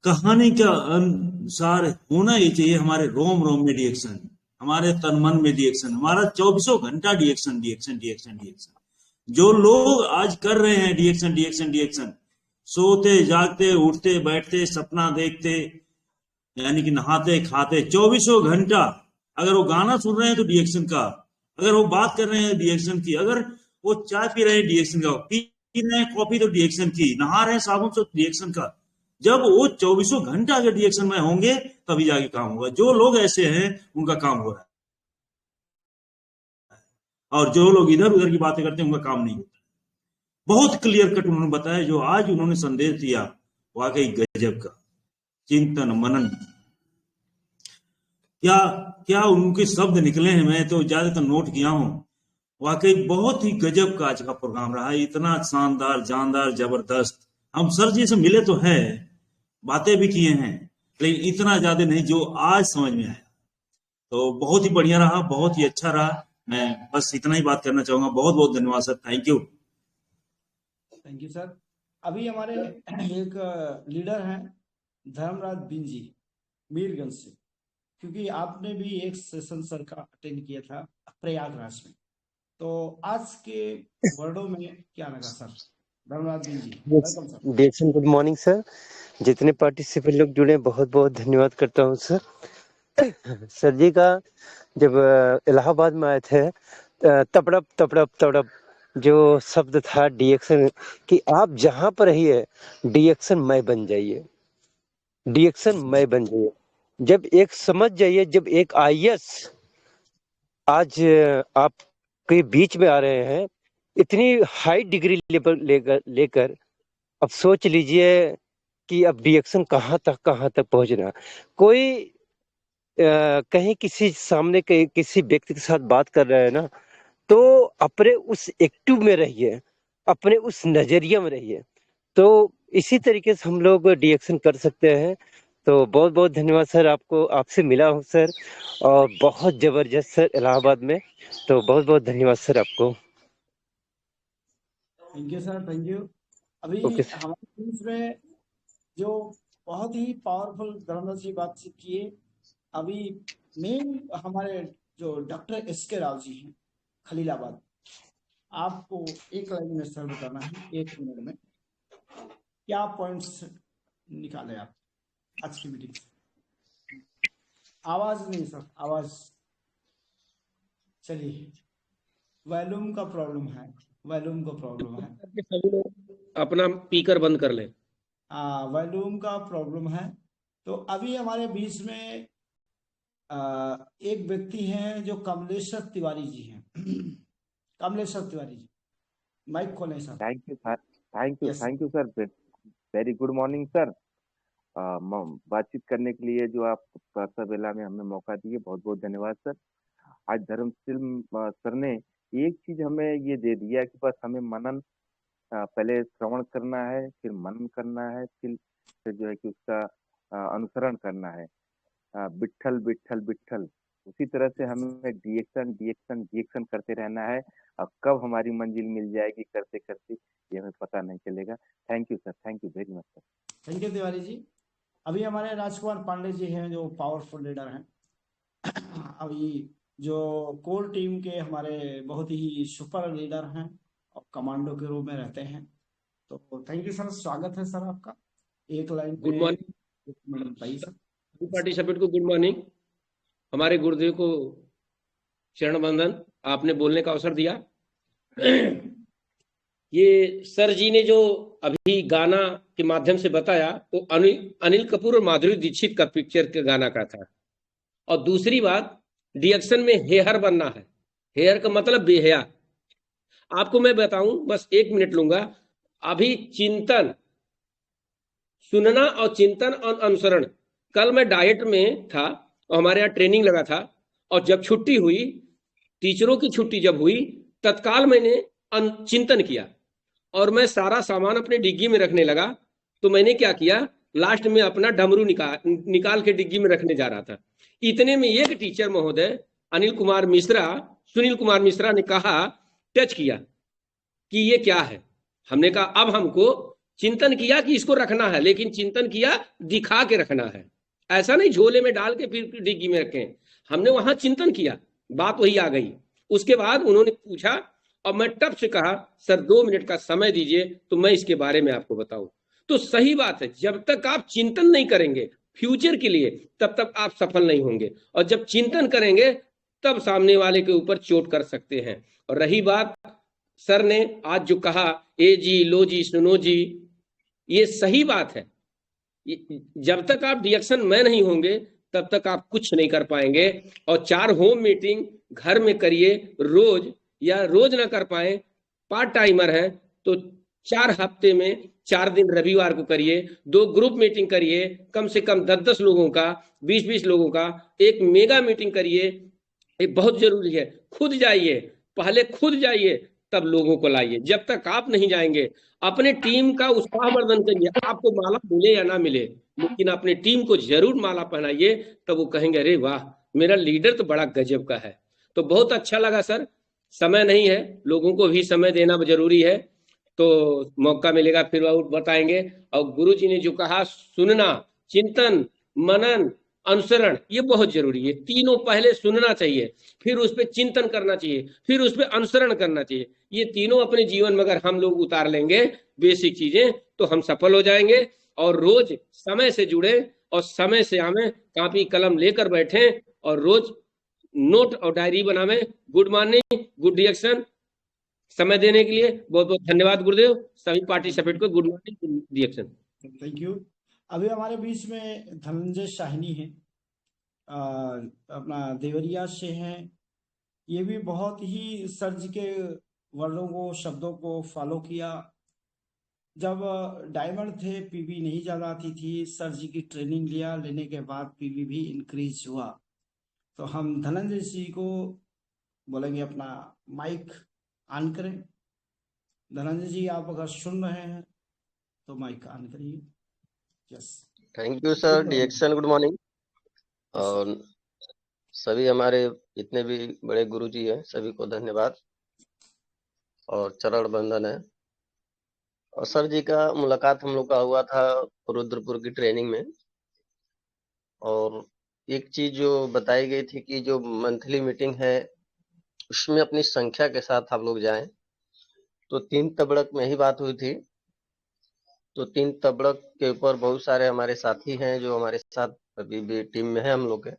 कहानी के अनुसार होना ही चाहिए हमारे रोम रोम में रिएक्शन, हमारे तन मन में रिएक्शन, हमारा 24 घंटा रिएक्शन। जो लोग आज कर रहे हैं रिएक्शन, सोते जागते उठते बैठते सपना देखते, यानी कि नहाते खाते 24 घंटा अगर वो गाना सुन रहे हैं तो रिएक्शन का, अगर वो बात कर रहे हैं रिएक्शन की, अगर वो चाय पी रहे हैं रिएक्शन का, पी रहे हैं कॉफी तो रिएक्शन की, नहा रहे हैं साबुन से रिएक्शन का। जब वो 24 घंटा अगर रिएक्शन में होंगे तभी जाके काम होगा। जो लोग ऐसे हैं उनका काम हो रहा है, और जो लोग इधर उधर की बातें करते हैं उनका काम नहीं होता। बहुत क्लियर कट उन्होंने बताया। जो आज उन्होंने संदेश दिया वाकई गजब का, चिंतन मनन, क्या क्या उनके शब्द निकले हैं, मैं तो ज्यादातर नोट किया हूं। वाकई बहुत ही गजब का आज का प्रोग्राम रहा है, इतना शानदार, जानदार, जबरदस्त। हम सर जी से मिले तो है, बातें भी किए हैं, लेकिन इतना ज्यादा नहीं जो आज समझ में आया। तो बहुत ही बढ़िया रहा, बहुत ही अच्छा रहा। मैं बस इतना ही बात करना चाहूंगा। बहुत बहुत धन्यवाद sir, thank you. Thank you sir. अभी हमारे एक लीडर हैं धर्मराज बिंजी मीरगंज से, क्योंकि आपने भी एक सेशन सर का अटेंड किया था प्रयागराज में, तो आज के वर्डों में क्या लगा सर? धर्मराज बिंजी, वेलकम सर। डिएक्शन गुड मॉर्निंग सर। जितने पार्टिसिपेंट लोग जुड़े बहुत बहुत धन्यवाद करता हूँ सर। सर जी का जब इलाहाबाद में आए थे तपड़प तपड़प तड़प जो शब्द था डिएक्शन कि आप जहां पर रहिए डिएक्शन मैं बन जाइए, डिएक्शन मैं बन जाइए। जब एक समझ जाइए, जब एक आईएएस आज आपके बीच में आ रहे हैं इतनी हाई डिग्री लेवल लेकर, अब सोच लीजिए कि अब डिएक्शन कहाँ तक पहुंचना। कोई कहीं किसी सामने किसी व्यक्ति के साथ बात कर रहे हैं ना, तो अपने उस एक्टिव में रहिए, अपने उस नजरिए में रहिए, तो इसी तरीके से हम लोग डिएक्शन कर सकते हैं। तो बहुत बहुत धन्यवाद सर, आपको आपसे मिला हूँ सर, और बहुत जबरदस्त सर इलाहाबाद में। तो बहुत बहुत धन्यवाद सर आपको। Thank you sir, thank you. अभी ओके सर। हमारे बीच में जो बहुत ही पावरफुल धर्मराज जी बातचीत किए, अभी मेन हमारे जो डॉक्टर एसके राव जी हैं खलीलाबाद, आपको एक लाइन में सर्व करना है 1 मिनट में। क्या पॉइंट्स निकाले आप आज की मीटिंग से? आवाज नहीं सर, आवाज। चलिए, वॉल्यूम का प्रॉब्लम है, वॉल्यूम का प्रॉब्लम है। सभी लोग अपना स्पीकर बंद कर लें। वॉल्यूम का प्रॉब्लम है। तो अभी हमारे बीच में एक व्यक्ति हैं जो कमलेश्वर तिवारी जी हैं। कमलेश्वर तिवारी जी, माइक खोलें sir. Thank you sir, thank Yes. You sir. Very good morning sir. बातचीत करने के लिए जो आप प्रातः बेला में हमें मौका दिए, बहुत बहुत धन्यवाद सर। आज धर्मशील सर ने एक चीज हमें ये दे दिया कि बस हमें मनन, पहले श्रवण करना है, फिर मनन करना है, फिर जो है कि उसका अनुसरण करना है। विट्ठल विट्ठल विट्ठल, उसी तरह से हमें डिएक्शन डिएक्शन डिएक्शन करते रहना है। अब कब हमारी मंजिल मिल जाएगी करते करते ये हमें पता नहीं चलेगा। Thank you sir, thank you very much sir. Thank you Tiwari ji. अभी हमारे राजकुमार पांडे जी हैं जो पावरफुल लीडर हैं। अभी जो कोर टीम के हमारे बहुत ही सुपर लीडर हैं और कमांडो के रूप में रहते हैं। तो थैंक यू सर, स्वागत है सर आपका। एक लाइन गुड मॉर्निंग मैडम बताइए सर। पार्टिसिपेंट को, गुड मॉर्निंग। हमारे गुरुदेव को चरण बंदन, आपने बोलने का अवसर दिया। ये सर जी ने जो अभी गाना के माध्यम से बताया वो अनिल कपूर और माधुरी दीक्षित का पिक्चर के गाना का था। और दूसरी बात, डिएक्शन में हेयर बनना है। हेयर का मतलब बेहया। आपको मैं बताऊं, बस 1 मिनट लूंगा। अभी चिंतन सुनना और चिंतन और अनुसरण, कल मैं डाइट में था और हमारे यहाँ ट्रेनिंग लगा था, और जब छुट्टी हुई, टीचरों की छुट्टी जब हुई, तत्काल मैंने चिंतन किया और मैं सारा सामान अपने डिग्गी में रखने लगा। तो मैंने क्या किया, लास्ट में अपना डमरू निकाल के डिग्गी में रखने जा रहा था। इतने में एक टीचर महोदय सुनील कुमार मिश्रा ने कहा, टच किया कि ये क्या है। हमने कहा अब हमको चिंतन किया कि इसको रखना है, लेकिन चिंतन किया दिखा के रखना है, ऐसा नहीं झोले में डाल के फिर डिग्गी में रखें। हमने वहां चिंतन किया, बात वही आ गई। उसके बाद उन्होंने पूछा और मैं टप से कहा, सर 2 मिनट का समय दीजिए तो मैं इसके बारे में आपको बताऊं। तो सही बात है, जब तक आप चिंतन नहीं करेंगे, फ्यूचर के लिए, तब तक आप सफल नहीं होंगे। और जब चिंतन करेंगे तब सामने वाले के ऊपर चोट कर सकते हैं। और रही बात सर ने आज जो कहा, ए जी, लो जी, सुनो जी, ये सही बात है। जब तक आप डिएक्शन में नहीं होंगे तब तक आप कुछ नहीं कर पाएंगे। और 4 होम मीटिंग घर में करिए रोज, या रोज ना कर पाए, पार्ट टाइमर है तो 4 हफ्ते में 4 दिन रविवार को करिए, 2 ग्रुप मीटिंग करिए, कम से कम 10-10 लोगों का, 20-20 लोगों का एक मेगा मीटिंग करिए। ये बहुत जरूरी है। खुद जाइए, पहले खुद जाइए, तब लोगों को लाइए। जब तक आप नहीं जाएंगे, अपने टीम का उत्साहवर्धन करिए। आपको माला मिले या ना मिले, लेकिन अपने टीम को जरूर माला पहनाइए, तब वो कहेंगे अरे वाह, मेरा लीडर तो बड़ा गजब का है। तो बहुत अच्छा लगा सर। समय नहीं है, लोगों को भी समय देना जरूरी है, तो मौका मिलेगा फिर और बताएंगे। और गुरु जी ने जो कहा, सुनना, चिंतन, मनन, अनुसरण, ये बहुत जरूरी है। तीनों पहले सुनना चाहिए, फिर उस पर चिंतन करना चाहिए, फिर उस पर अनुसरण करना चाहिए। ये तीनों अपने जीवन में अगर हम लोग उतार लेंगे बेसिक चीजें, तो हम सफल हो जाएंगे। और रोज समय से जुड़े और समय से हमें कॉपी कलम लेकर बैठे और रोज नोट और डायरी बनावे। Good morning, good reaction. समय देने के लिए बहुत बहुत धन्यवाद गुरुदेव। सभी पार्टिसिपेंट को good morning, good reaction. Thank you. अभी हमारे बीच में धनंजय शाहिनी है, अपना देवरिया से हैं। ये भी बहुत ही सर जी के वर्डों को, शब्दों को फॉलो किया। जब डायमंड थे, पीवी नहीं ज्यादा आती थी, सर जी की ट्रेनिंग लिया, लेने के बाद पीवी भी इंक्रीज हुआ। तो हम धनंजय जी को बोलेंगे अपना माइक ऑन करें। धनंजय जी, आप अगर सुन रहे हैं तो माइक ऑन करिए। यस, थैंक यू सर, डिएक्शन गुड मॉर्निंग। और सभी हमारे जितने भी बड़े गुरुजी हैं सभी को धन्यवाद और चरण वंदन है। और सर जी का मुलाकात हम लोग का हुआ था रुद्रपुर की ट्रेनिंग में, और एक चीज जो बताई गई थी कि जो मंथली मीटिंग है उसमें अपनी संख्या के साथ आप लोग जाएं। तो 3 तबड़क में ही बात हुई थी। तो 3 तबड़क के ऊपर बहुत सारे हमारे साथी हैं जो हमारे साथ अभी भी टीम में है हम लोग के।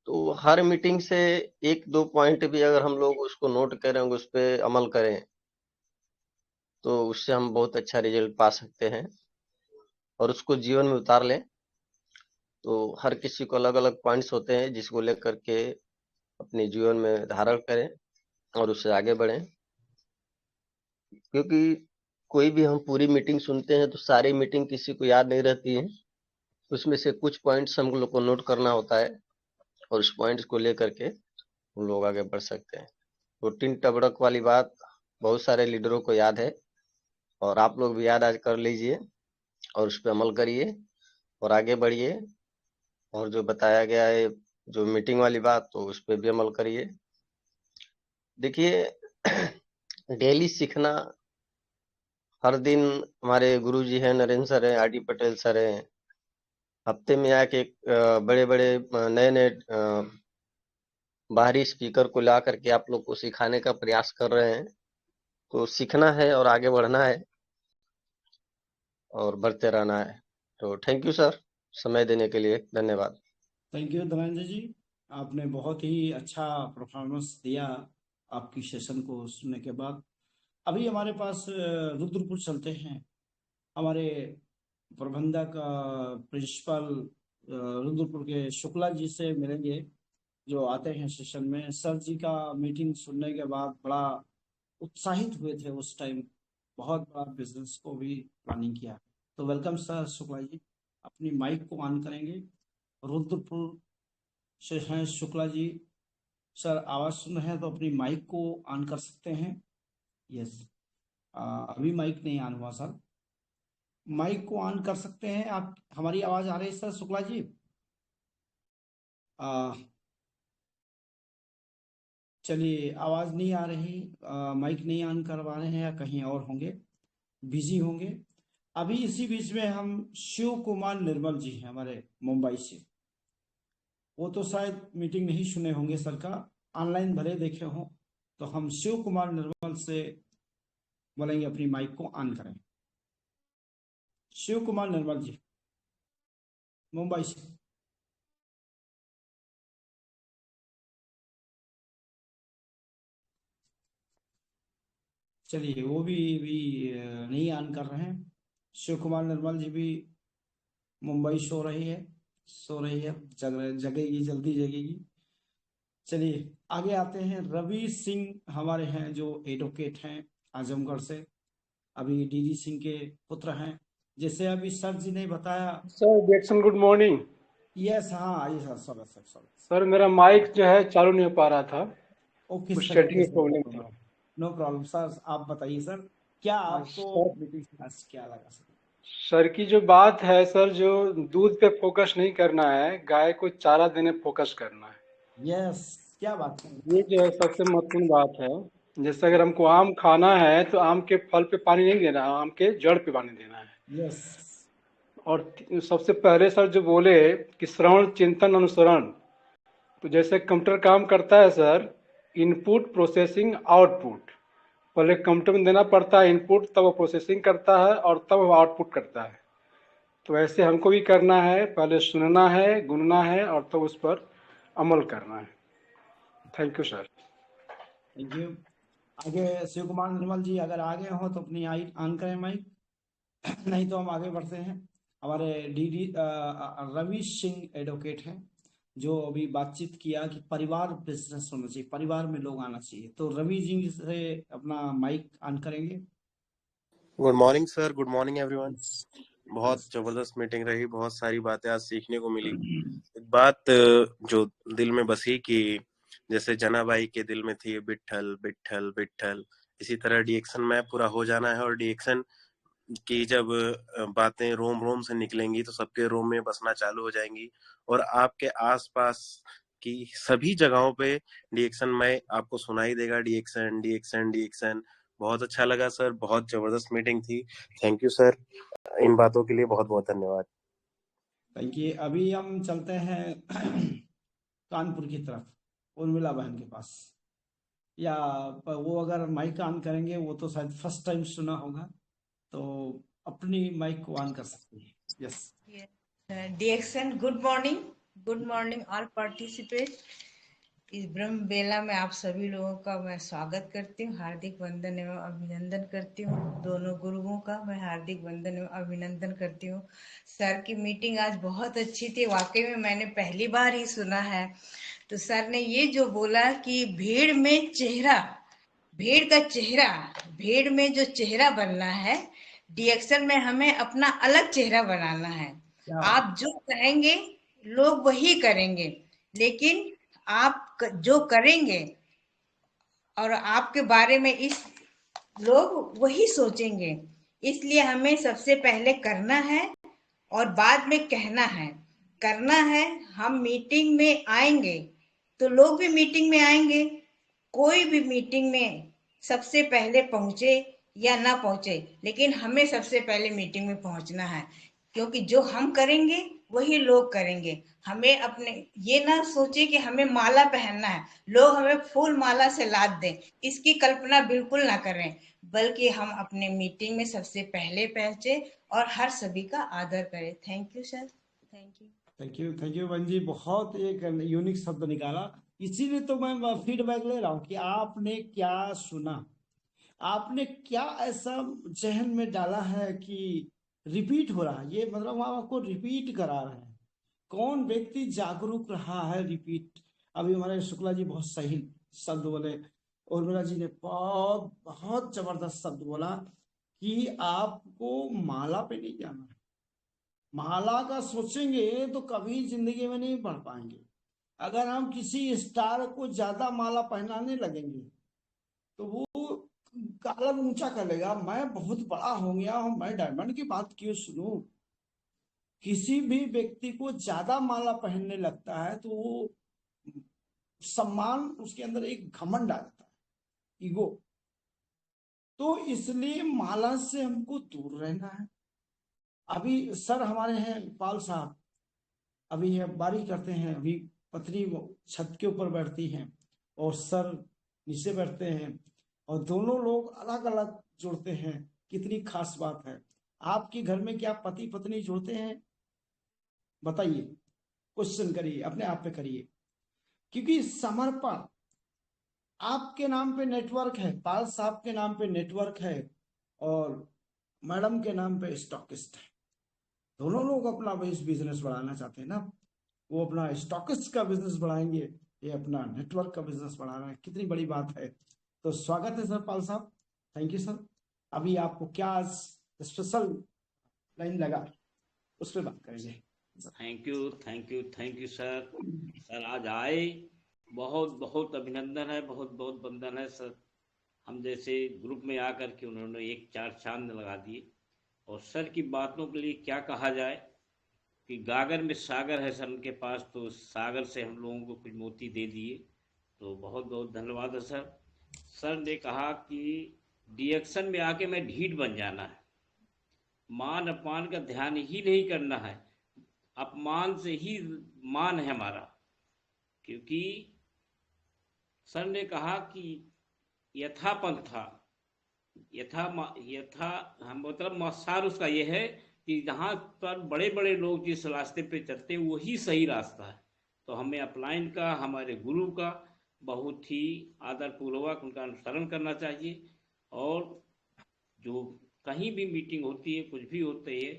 तो हर मीटिंग से 1-2 पॉइंट भी अगर हम लोग उसको नोट करें, उस पर अमल करें, तो उससे हम बहुत अच्छा रिजल्ट पा सकते हैं और उसको जीवन में उतार लें। तो हर किसी को अलग अलग पॉइंट्स होते हैं जिसको लेकर के अपने जीवन में धारण करें और उससे आगे बढ़ें। क्योंकि कोई भी हम पूरी मीटिंग सुनते हैं तो सारी मीटिंग किसी को याद नहीं रहती है। उसमें से कुछ पॉइंट्स हम लोग को नोट करना होता है और उस पॉइंट्स को लेकर के हम लोग आगे बढ़ सकते हैं। तो 3 तबड़क वाली बात बहुत सारे लीडरों को याद है और आप लोग भी याद आज कर लीजिए और उस पर अमल करिए और आगे बढ़िए। और जो बताया गया है जो मीटिंग वाली बात, तो उस पर भी अमल करिए। देखिए डेली सीखना, हर दिन हमारे गुरुजी हैं, नरेंद्र सर हैं, आरडी पटेल सर हैं, हफ्ते में आके बड़े बड़े नए नए बाहरी स्पीकर को ला करके आप लोग को सिखाने का प्रयास कर रहे हैं। तो सीखना है और आगे बढ़ना है और बढ़ते रहना है। तो थैंक यू सर, समय देने के लिए धन्यवाद। थैंक यू धनंजय जी, आपने बहुत ही अच्छा परफॉर्मेंस दिया आपकी सेशन को सुनने के बाद। अभी हमारे पास रुद्रपुर चलते हैं। हमारे प्रबंधक प्रिंसिपल रुद्रपुर के शुक्ला जी से मिलेंगे, जो आते हैं सेशन में। सर जी का मीटिंग सुनने के बाद बड़ा उत्साहित हुए थे उस टाइम, बहुत बड़ा बिजनेस को भी प्लानिंग किया। तो वेलकम सर शुक्ला जी, अपनी माइक को ऑन करेंगे। रुद्रपुर से हैं शुक्ला जी। सर आवाज सुन रहे हैं तो अपनी माइक को ऑन कर सकते हैं। यस, अभी माइक नहीं ऑन हुआ सर, माइक को ऑन कर सकते हैं आप। हमारी आवाज आ रही है सर शुक्ला जी? चलिए, आवाज नहीं आ रही, माइक नहीं ऑन करवा रहे हैं या कहीं और होंगे, बिजी होंगे। अभी इसी बीच में हम शिव कुमार निर्मल जी हैं हमारे मुंबई से। वो तो शायद मीटिंग नहीं सुने होंगे सर का, ऑनलाइन भले देखे हों। तो हम शिव कुमार निर्मल से बोलेंगे अपनी माइक को ऑन करें। शिव कुमार निर्मल जी। मुंबई से। चलिए, वो भी नहीं ऑन कर रहे हैं। शिव कुमार निर्मल जी भी मुंबई सो रही है, जगेगी, जल्दी जगेगी। चलिए आगे आते हैं। रवि सिंह हमारे हैं जो एडवोकेट हैं आजमगढ़ से, अभी डीडी सिंह के पुत्र हैं। जैसे अभी सर जी ने बताया। Sir Jackson good morning. Yes, हाँ आइए सर। सर सर मेरा माइक जो है चालू नहीं हो पा रहा था, ओके कुछ सर, सेटिंग में प्रॉब्लम था। No problem sir. आप बताइए सर, क्या आपको सर, मीटिंग क्या लगा सर? सर की जो बात है सर, जो दूध पे फोकस नहीं करना है, गाय को चारा देने फोकस करना है। यस, क्या बात है? ये जो है सबसे महत्वपूर्ण बात है। जैसे अगर हमको आम खाना है तो आम के फल पे पानी नहीं देना, आम के जड़ पे पानी देना है। यस। और सबसे पहले सर जो बोले कि श्रवण चिंतन अनुसरण, तो जैसे कंप्यूटर काम करता है सर, इनपुट प्रोसेसिंग आउटपुट, पहले कंप्यूटर में देना पड़ता है इनपुट, तब वो प्रोसेसिंग करता है और तब वो आउटपुट करता है। तो ऐसे हमको भी करना है, पहले सुनना है, गुनना है और तब उस पर अमल करना है। Thank you sir. Thank you. आगे शिव कुमार निर्मल जी अगर आगे हो तो अपनी ऑन करें माइक, नहीं तो हम आगे बढ़ते हैं। हमारे डीडी रवि सिंह एडवोकेट हैं जो अभी बातचीत किया कि परिवार बिजनेस होना चाहिए, परिवार में लोग आना चाहिए। तो रवि जी से अपना माइक ऑन करेंगे। Good morning sir, good morning everyone. बहुत जबरदस्त मीटिंग रही, बहुत सारी बातें आज सीखने को मिली। एक बात जो दिल में बसी कि जैसे जनाबाई के दिल में थी विट्ठल विट्ठल विट्ठल, इसी तरह डीएक्शन में पूरा हो जाना है। और डीएक्शन की जब बातें रोम रोम से निकलेंगी तो सबके रोम में बसना चालू हो जाएंगी और आपके आसपास की सभी जगहों पे डीएक्शन में आपको सुनाई देगा। डीएक्शन डीएक्शन डीएक्शन। बहुत अच्छा लगा सर, बहुत जबरदस्त मीटिंग थी। थैंक यू सर, इन बातों के लिए बहुत बहुत धन्यवाद। Thank you. अभी हम चलते हैं कानपुर की तरफ, उर्मिला बहन के पास। या वो अगर माइक ऑन करेंगे, वो तो शायद फर्स्ट टाइम सुना होगा, तो अपनी माइक को ऑन कर सकती है। यस डीएक्शन, गुड मॉर्निंग ऑल पार्टिसिपेट। इस ब्रह्म बेला में आप सभी लोगों का मैं स्वागत करती हूँ, हार्दिक वंदन एवं अभिनंदन करती हूँ। दोनों गुरुओं का मैं हार्दिक वंदन एवं अभिनंदन करती हूँ। सर की मीटिंग आज बहुत अच्छी थी, वाकई में मैंने पहली बार ही सुना है। तो सर ने ये जो बोला कि भीड़ में चेहरा, भीड़ का चेहरा, भीड़ में जो चेहरा बनना है, डीएक्शन में हमें अपना अलग चेहरा बनाना है। आप जो कहेंगे लोग वही करेंगे, लेकिन आप जो करेंगे और आपके बारे में इस लोग वही सोचेंगे। इसलिए हमें सबसे पहले करना है और बाद में कहना है। करना है, हम मीटिंग में आएंगे तो लोग भी मीटिंग में आएंगे। कोई भी मीटिंग में सबसे पहले पहुंचे या ना पहुंचे, लेकिन हमें सबसे पहले मीटिंग में पहुंचना है, क्योंकि जो हम करेंगे वही लोग करेंगे। हमें अपने ये ना सोचे कि हमें माला पहनना है, लोग हमें फूल माला से लाद दें, इसकी कल्पना बिल्कुल ना करें, बल्कि हम अपने मीटिंग में सबसे पहले पहुंचे और हर सभी का आदर करें। Thank you sir, thank you. Thank you बहन जी, बहुत एक यूनिक शब्द निकाला। इसीलिए तो मैं फीडबैक ले रहा हूँ कि आपने क्या सुना, आपने क्या ऐसा जहन में डाला है कि रिपीट हो रहा है। ये मतलब हम आपको रिपीट करा रहे हैं। कौन व्यक्ति जागरूक रहा है रिपीट। अभी हमारे शुक्ला जी बहुत सही शब्द बोले, उर्मिला जी ने बहुत बहुत जबरदस्त शब्द बोला कि आपको माला पे नहीं जाना है। माला का सोचेंगे तो कभी जिंदगी में नहीं बढ़ पाएंगे। अगर हम किसी स्टार को ज्यादा माला पहनाने लगेंगे तो वो कॉलम ऊंचा कर लेगा, मैं बहुत बड़ा हो गया हूं, मैं डायमंड की बात क्यों सुनूं। किसी भी व्यक्ति को ज्यादा माला पहनने लगता है तो वो सम्मान, उसके अंदर एक घमंड आ जाता है, ईगो। तो इसलिए माला से हमको दूर रहना है। अभी सर हमारे हैं पाल साहब, अभी बारी करते हैं, अभी पत्नी छत के ऊपर बैठती हैं और सर नीचे बैठते हैं और दोनों लोग अलग अलग जुड़ते हैं। कितनी खास बात है। आपके घर में क्या पति पत्नी जुड़ते हैं? बताइए, क्वेश्चन करिए, अपने आप पे करिए, क्योंकि समर्पण आपके नाम पे नेटवर्क है, पाल साहब के नाम पे नेटवर्क है और मैडम के नाम पे स्टॉकिस्ट है। दोनों लोग अपना बिजनेस बढ़ाना चाहते हैं ना, वो अपना स्टॉकिस्ट का बिजनेस बढ़ाएंगे, ये अपना नेटवर्क का बिजनेस बढ़ा रहा है। कितनी बड़ी बात है। तो स्वागत है सर पाल साहब, थैंक यू सर। अभी आपको क्या स्पेशल लाइन लगा उस पर बात करेंगे। Thank you sir. सर आज आए, बहुत बहुत अभिनंदन है, बहुत बहुत वंदन है सर। हम जैसे ग्रुप में आकर के उन्होंने एक चार चांद लगा दिए। और सर की बातों के लिए क्या कहा जाए कि गागर में सागर है सर उनके पास, तो सागर से हम लोगों को कुछ मोती दे दिए, तो बहुत बहुत धन्यवाद है सर। सर ने कहा कि डिएक्शन में आके मैं ढीठ बन जाना है, मान अपमान का ध्यान ही नहीं करना है, अपमान से ही मान है हमारा। क्योंकि सर ने कहा कि यथा पंथा यथा मतलब सार उसका ये है कि जहाँ पर बड़े बड़े लोग जिस रास्ते पे चलते हैं वही सही रास्ता है। तो हमें अपलाइन का, हमारे गुरु का बहुत ही आदरपूर्वक उनका अनुसरण करना चाहिए। और जो कहीं भी मीटिंग होती है, कुछ भी होते है,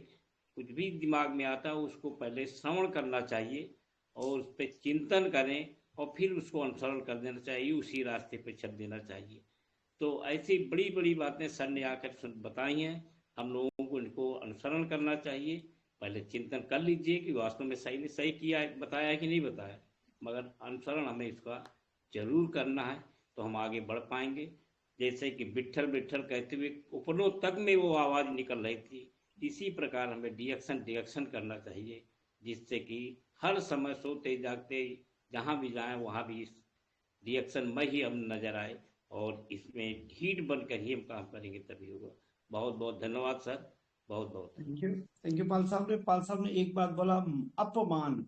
कुछ भी दिमाग में आता है, उसको पहले श्रवण करना चाहिए और उस पर चिंतन करें और फिर उसको अनुसरण कर देना चाहिए, उसी रास्ते पे चल देना चाहिए। तो ऐसी बड़ी बड़ी बातें सर ने आकर बताई हैं, हम लोगों को इनको अनुसरण करना चाहिए। पहले चिंतन कर लीजिए कि वास्तव में सही किया है, बताया है कि नहीं बताया, मगर अनुसरण हमें इसका जरूर करना है, तो हम आगे बढ़ पाएंगे। जैसे कि बिट्ठल बिट्ठल कहते हुए उपनों तक में वो आवाज़ निकल रही थी, इसी प्रकार हमें डिएक्शन करना चाहिए, जिससे कि हर समय सोते जागते जहाँ भी जाएं वहाँ भी इस डिएक्शन में ही हम नजर आए और इसमें ढीठ बनकर ही हम काम करेंगे, तभी होगा। बहुत बहुत धन्यवाद सर, बहुत बहुत थैंक यू पाल साहब ने एक बात बोला, अपमान।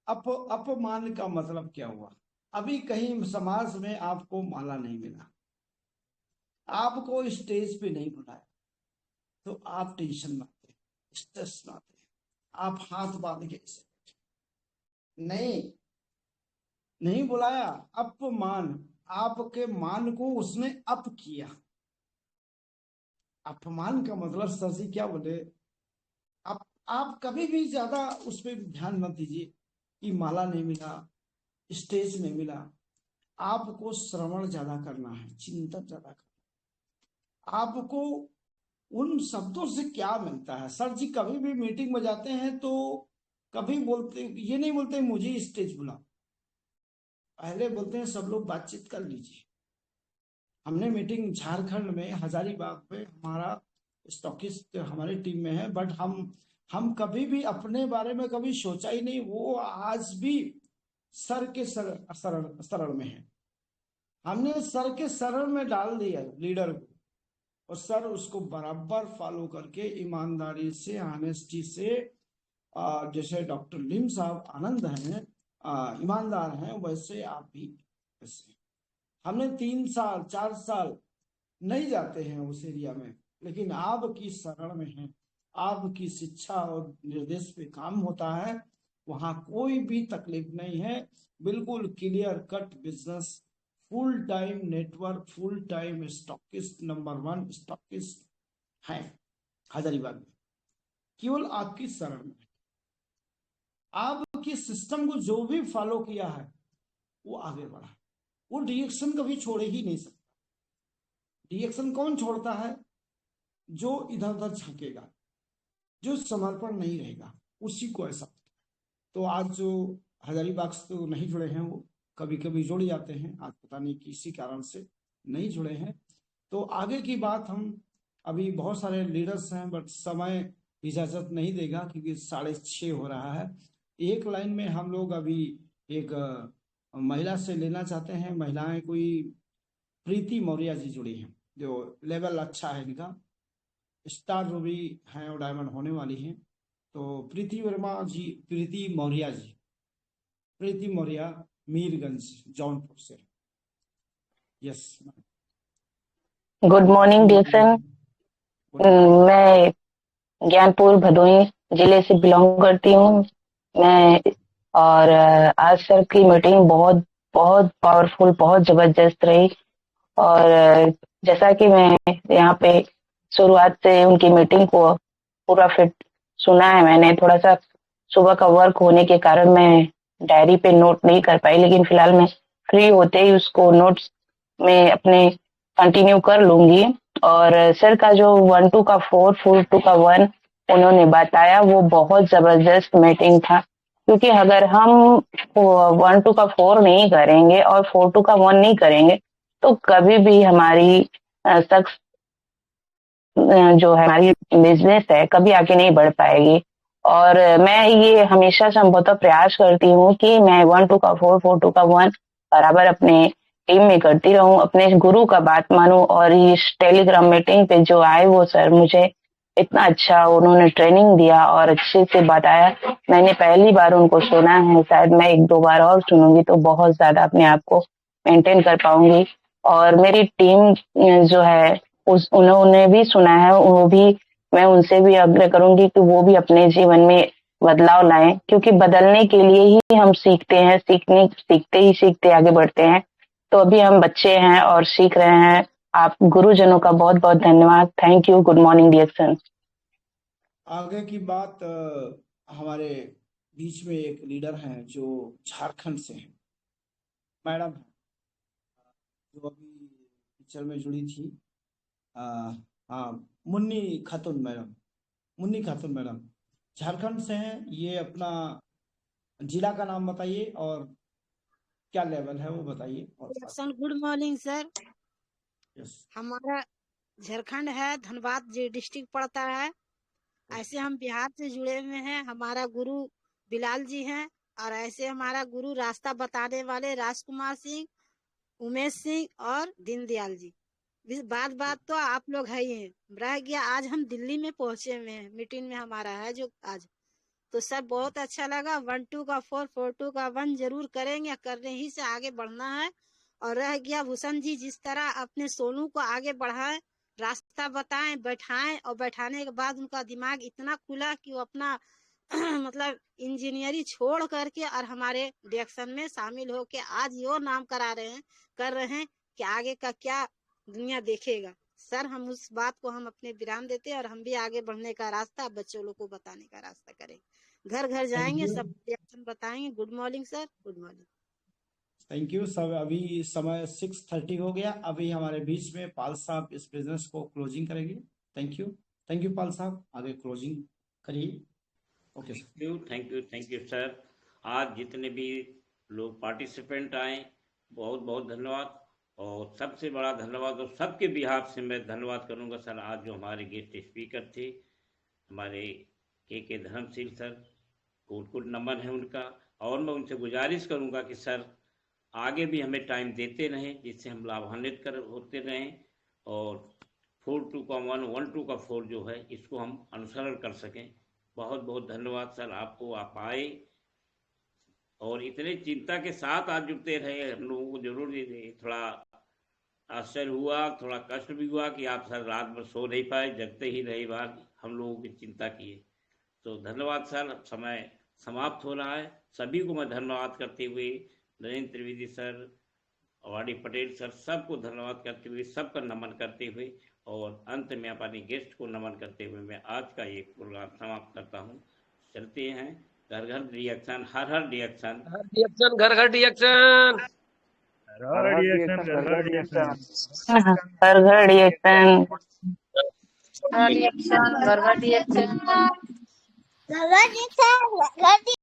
अपमान का मतलब क्या हुआ? अभी कहीं समाज में आपको माला नहीं मिला, आपको स्टेज पे नहीं बुलाया, तो आप टेंशन मत ले, स्ट्रेस मत ले, आप हाथ बांध के नहीं बुलाया, अपमान, आपके मान को उसने अप किया। अपमान का मतलब सर जी क्या बोले, आप कभी भी ज्यादा उस पर ध्यान मत दीजिए कि माला नहीं मिला, स्टेज नहीं मिला। आपको श्रवण ज्यादा करना है, चिंतन ज्यादा करना। आपको उन शब्दों से क्या मिलता है? सर जी कभी भी मीटिंग में जाते हैं तो कभी बोलते, ये नहीं बोलते मुझे स्टेज बुला, पहले बोलते हैं सब लोग बातचीत कर लीजिए। हमने मीटिंग झारखंड में हजारीबाग पे, हमारा स्टॉकिस्ट हमारी टीम में है, बट हम कभी भी अपने बारे में कभी सोचा ही नहीं। वो आज भी सर के शरण में है, हमने सर के शरण में डाल दिया लीडर को, और सर उसको बराबर फॉलो करके ईमानदारी से, ऑनेस्टी से, जैसे डॉक्टर लिम साहब आनंद हैं, ईमानदार हैं, वैसे आप भी वैसे। हमने 3 साल 4 साल नहीं जाते हैं उस एरिया में, लेकिन आपकी शरण में है, आपकी शिक्षा और निर्देश पे काम होता है, वहां कोई भी तकलीफ नहीं है। बिल्कुल clear cut business, full time network, full time stockist, number 1 stockist है हजारीबाग में, केवल आपकी शरण में। आपके सिस्टम को जो भी फॉलो किया है वो आगे बढ़ा, वो डिएक्शन कभी छोड़ ही नहीं सकता। डिएक्शन कौन छोड़ता है? जो इधर उधर झांकेगा, जो समर्पण नहीं रहेगा, उसी को ऐसा। तो आज जो हजारीबाग से तो नहीं जुड़े हैं, वो कभी कभी जुड़ जाते हैं, आज पता नहीं किसी कारण से नहीं जुड़े हैं। तो आगे की बात हम, अभी बहुत सारे लीडर्स हैं बट समय इजाजत नहीं देगा क्योंकि 6:30 हो रहा है। एक लाइन में हम लोग अभी एक महिला से लेना चाहते हैं। महिलाएं कोई प्रीति मौर्य जी जुड़ी हैं, जो लेवल अच्छा है इनका, स्टार रूबी हैं और डायमंड होने वाली हैं। तो प्रीति मौर्य मीरगंज जौनपुर से। यस गुड मॉर्निंग डिएक्शन। मैं ज्ञानपुर भदोही जिले से बिलोंग करती हूँ। मैं और आज सर की मीटिंग बहुत बहुत पावरफुल, बहुत जबरदस्त रही। और जैसा कि मैं यहाँ पे शुरुआत से उनकी मीटिंग को पूरा फिट सुना है, मैंने थोड़ा सा सुबह का वर्क होने के कारण मैं डायरी पे नोट नहीं कर पाई, लेकिन फिलहाल मैं फ्री होते ही उसको नोट्स में अपने कंटिन्यू कर लूंगी। और सर का जो 1 2 का 4 4 2 का 1 उन्होंने बताया, वो बहुत जबरदस्त मीटिंग था। क्योंकि अगर हम 1 2 का 4 नहीं करेंगे और 4 2 का 1 नहीं करेंगे तो कभी भी हमारी सक्सेस जो है, हमारी बिजनेस है, कभी आगे नहीं बढ़ पाएगी। और मैं ये हमेशा संभवतः प्रयास करती हूँ कि मैं 1 2 का 4 4 2 का 1 बराबर अपने टीम में करती रहूं, अपने गुरु का बात मानूं। और इस टेलीग्राम मीटिंग पे जो आए वो सर, मुझे इतना अच्छा उन्होंने ट्रेनिंग दिया और अच्छे से बताया। मैंने पहली बार उनको सुना है, शायद मैं 1 2 बार और सुनूंगी तो बहुत ज्यादा अपने आप को मेंटेन कर पाऊंगी। और मेरी टीम जो है उन्होंने भी सुना है, वो भी, मैं उनसे भी आग्रह करूंगी कि वो भी अपने जीवन में बदलाव लाएं, क्योंकि बदलने के लिए ही हम सीखते हैं, सीखते आगे बढ़ते हैं। तो अभी हम बच्चे हैं और सीख रहे हैं। आप गुरुजनों का बहुत बहुत धन्यवाद। Thank you. Good morning dear son. आगे की बात हमारे बीच में एक लीडर हैं जो झारखंड से हैं, मैडम जो अभी पिक्चर में जुड़ी थी। हाँ, मुन्नी खातून मैडम झारखंड से हैं। ये अपना जिला का नाम बताइए और क्या लेवल है वो बताइए। और गुड मॉर्निंग सर। हमारा झारखंड है, धनबाद डिस्ट्रिक्ट पड़ता है। ऐसे हम बिहार से जुड़े हुए हैं। हमारा गुरु बिलाल जी हैं और ऐसे हमारा गुरु रास्ता बताने वाले राजकुमार सिंह, उमेश सिंह और दीनदयाल जी। बात तो आप लोग है ही हैं। रह गया आज हम दिल्ली में पहुंचे हुए हैं, मीटिंग में हमारा है जो आज। तो सर बहुत अच्छा लगा। 1 2 का 4 4 2 का 1 जरूर करेंगे, करने ही से आगे बढ़ना है। और रह गया भूषण जी, जिस तरह अपने सोनू को आगे बढ़ाएं, रास्ता बताएं, बैठाएं, और बैठाने के बाद उनका दिमाग इतना खुला कि वो अपना मतलब इंजीनियरिंग छोड़ करके और हमारे डिएक्शन में शामिल होके आज यो नाम कर रहे हैं कि आगे का क्या दुनिया देखेगा। सर हम उस बात को हम अपने विराम देते हैं और हम भी आगे बढ़ने का रास्ता बच्चों लोग को बताने का रास्ता करेंगे। घर घर जाएंगे, सब रिएक्शन बताएंगे। Good morning sir. Good morning. Thank you सब। अभी समय 6:30 हो गया। अभी हमारे बीच में पाल साहब इस बिजनेस को क्लोजिंग करेंगे। थैंक यू पाल साहब, आगे क्लोजिंग करिए। Okay thank you sir. आज जितने भी लोग पार्टिसिपेंट आए, बहुत बहुत धन्यवाद। और सबसे बड़ा धन्यवाद और सबके बिहाफ से मैं धन्यवाद करूंगा सर, आज जो हमारे गेस्ट स्पीकर थे हमारे के धर्मशील सर, कोट नमन है उनका। और मैं उनसे गुजारिश करूंगा कि सर आगे भी हमें टाइम देते रहें, जिससे हम लाभान्वित होते रहें और 4 2 का 1 1 2 का 4 जो है इसको हम अनुसरण कर सकें। बहुत बहुत धन्यवाद सर आपको, आप आए और इतने चिंता के साथ आज जुड़ते रहे। हम लोगों को जरूर थोड़ा आश्चर्य हुआ, थोड़ा कष्ट भी हुआ कि आप सर रात भर सो नहीं पाए, जगते ही रही बार हम लोगों की चिंता किए। तो धन्यवाद सर। समय समाप्त हो रहा है। सभी को मैं धन्यवाद करते हुए, नरेंद्र त्रिवेदी सर, अवाडी पटेल सर, सबको धन्यवाद करते हुए, सबका नमन करते हुए और अंत में अपने गेस्ट को नमन करते हुए मैं आज का ये प्रोग्राम समाप्त करता हूँ। चलते हैं घर घर रिएक्शन, हर हर रिएक्शन, घर घर रिएक्शन, घर घर रिएक्शन।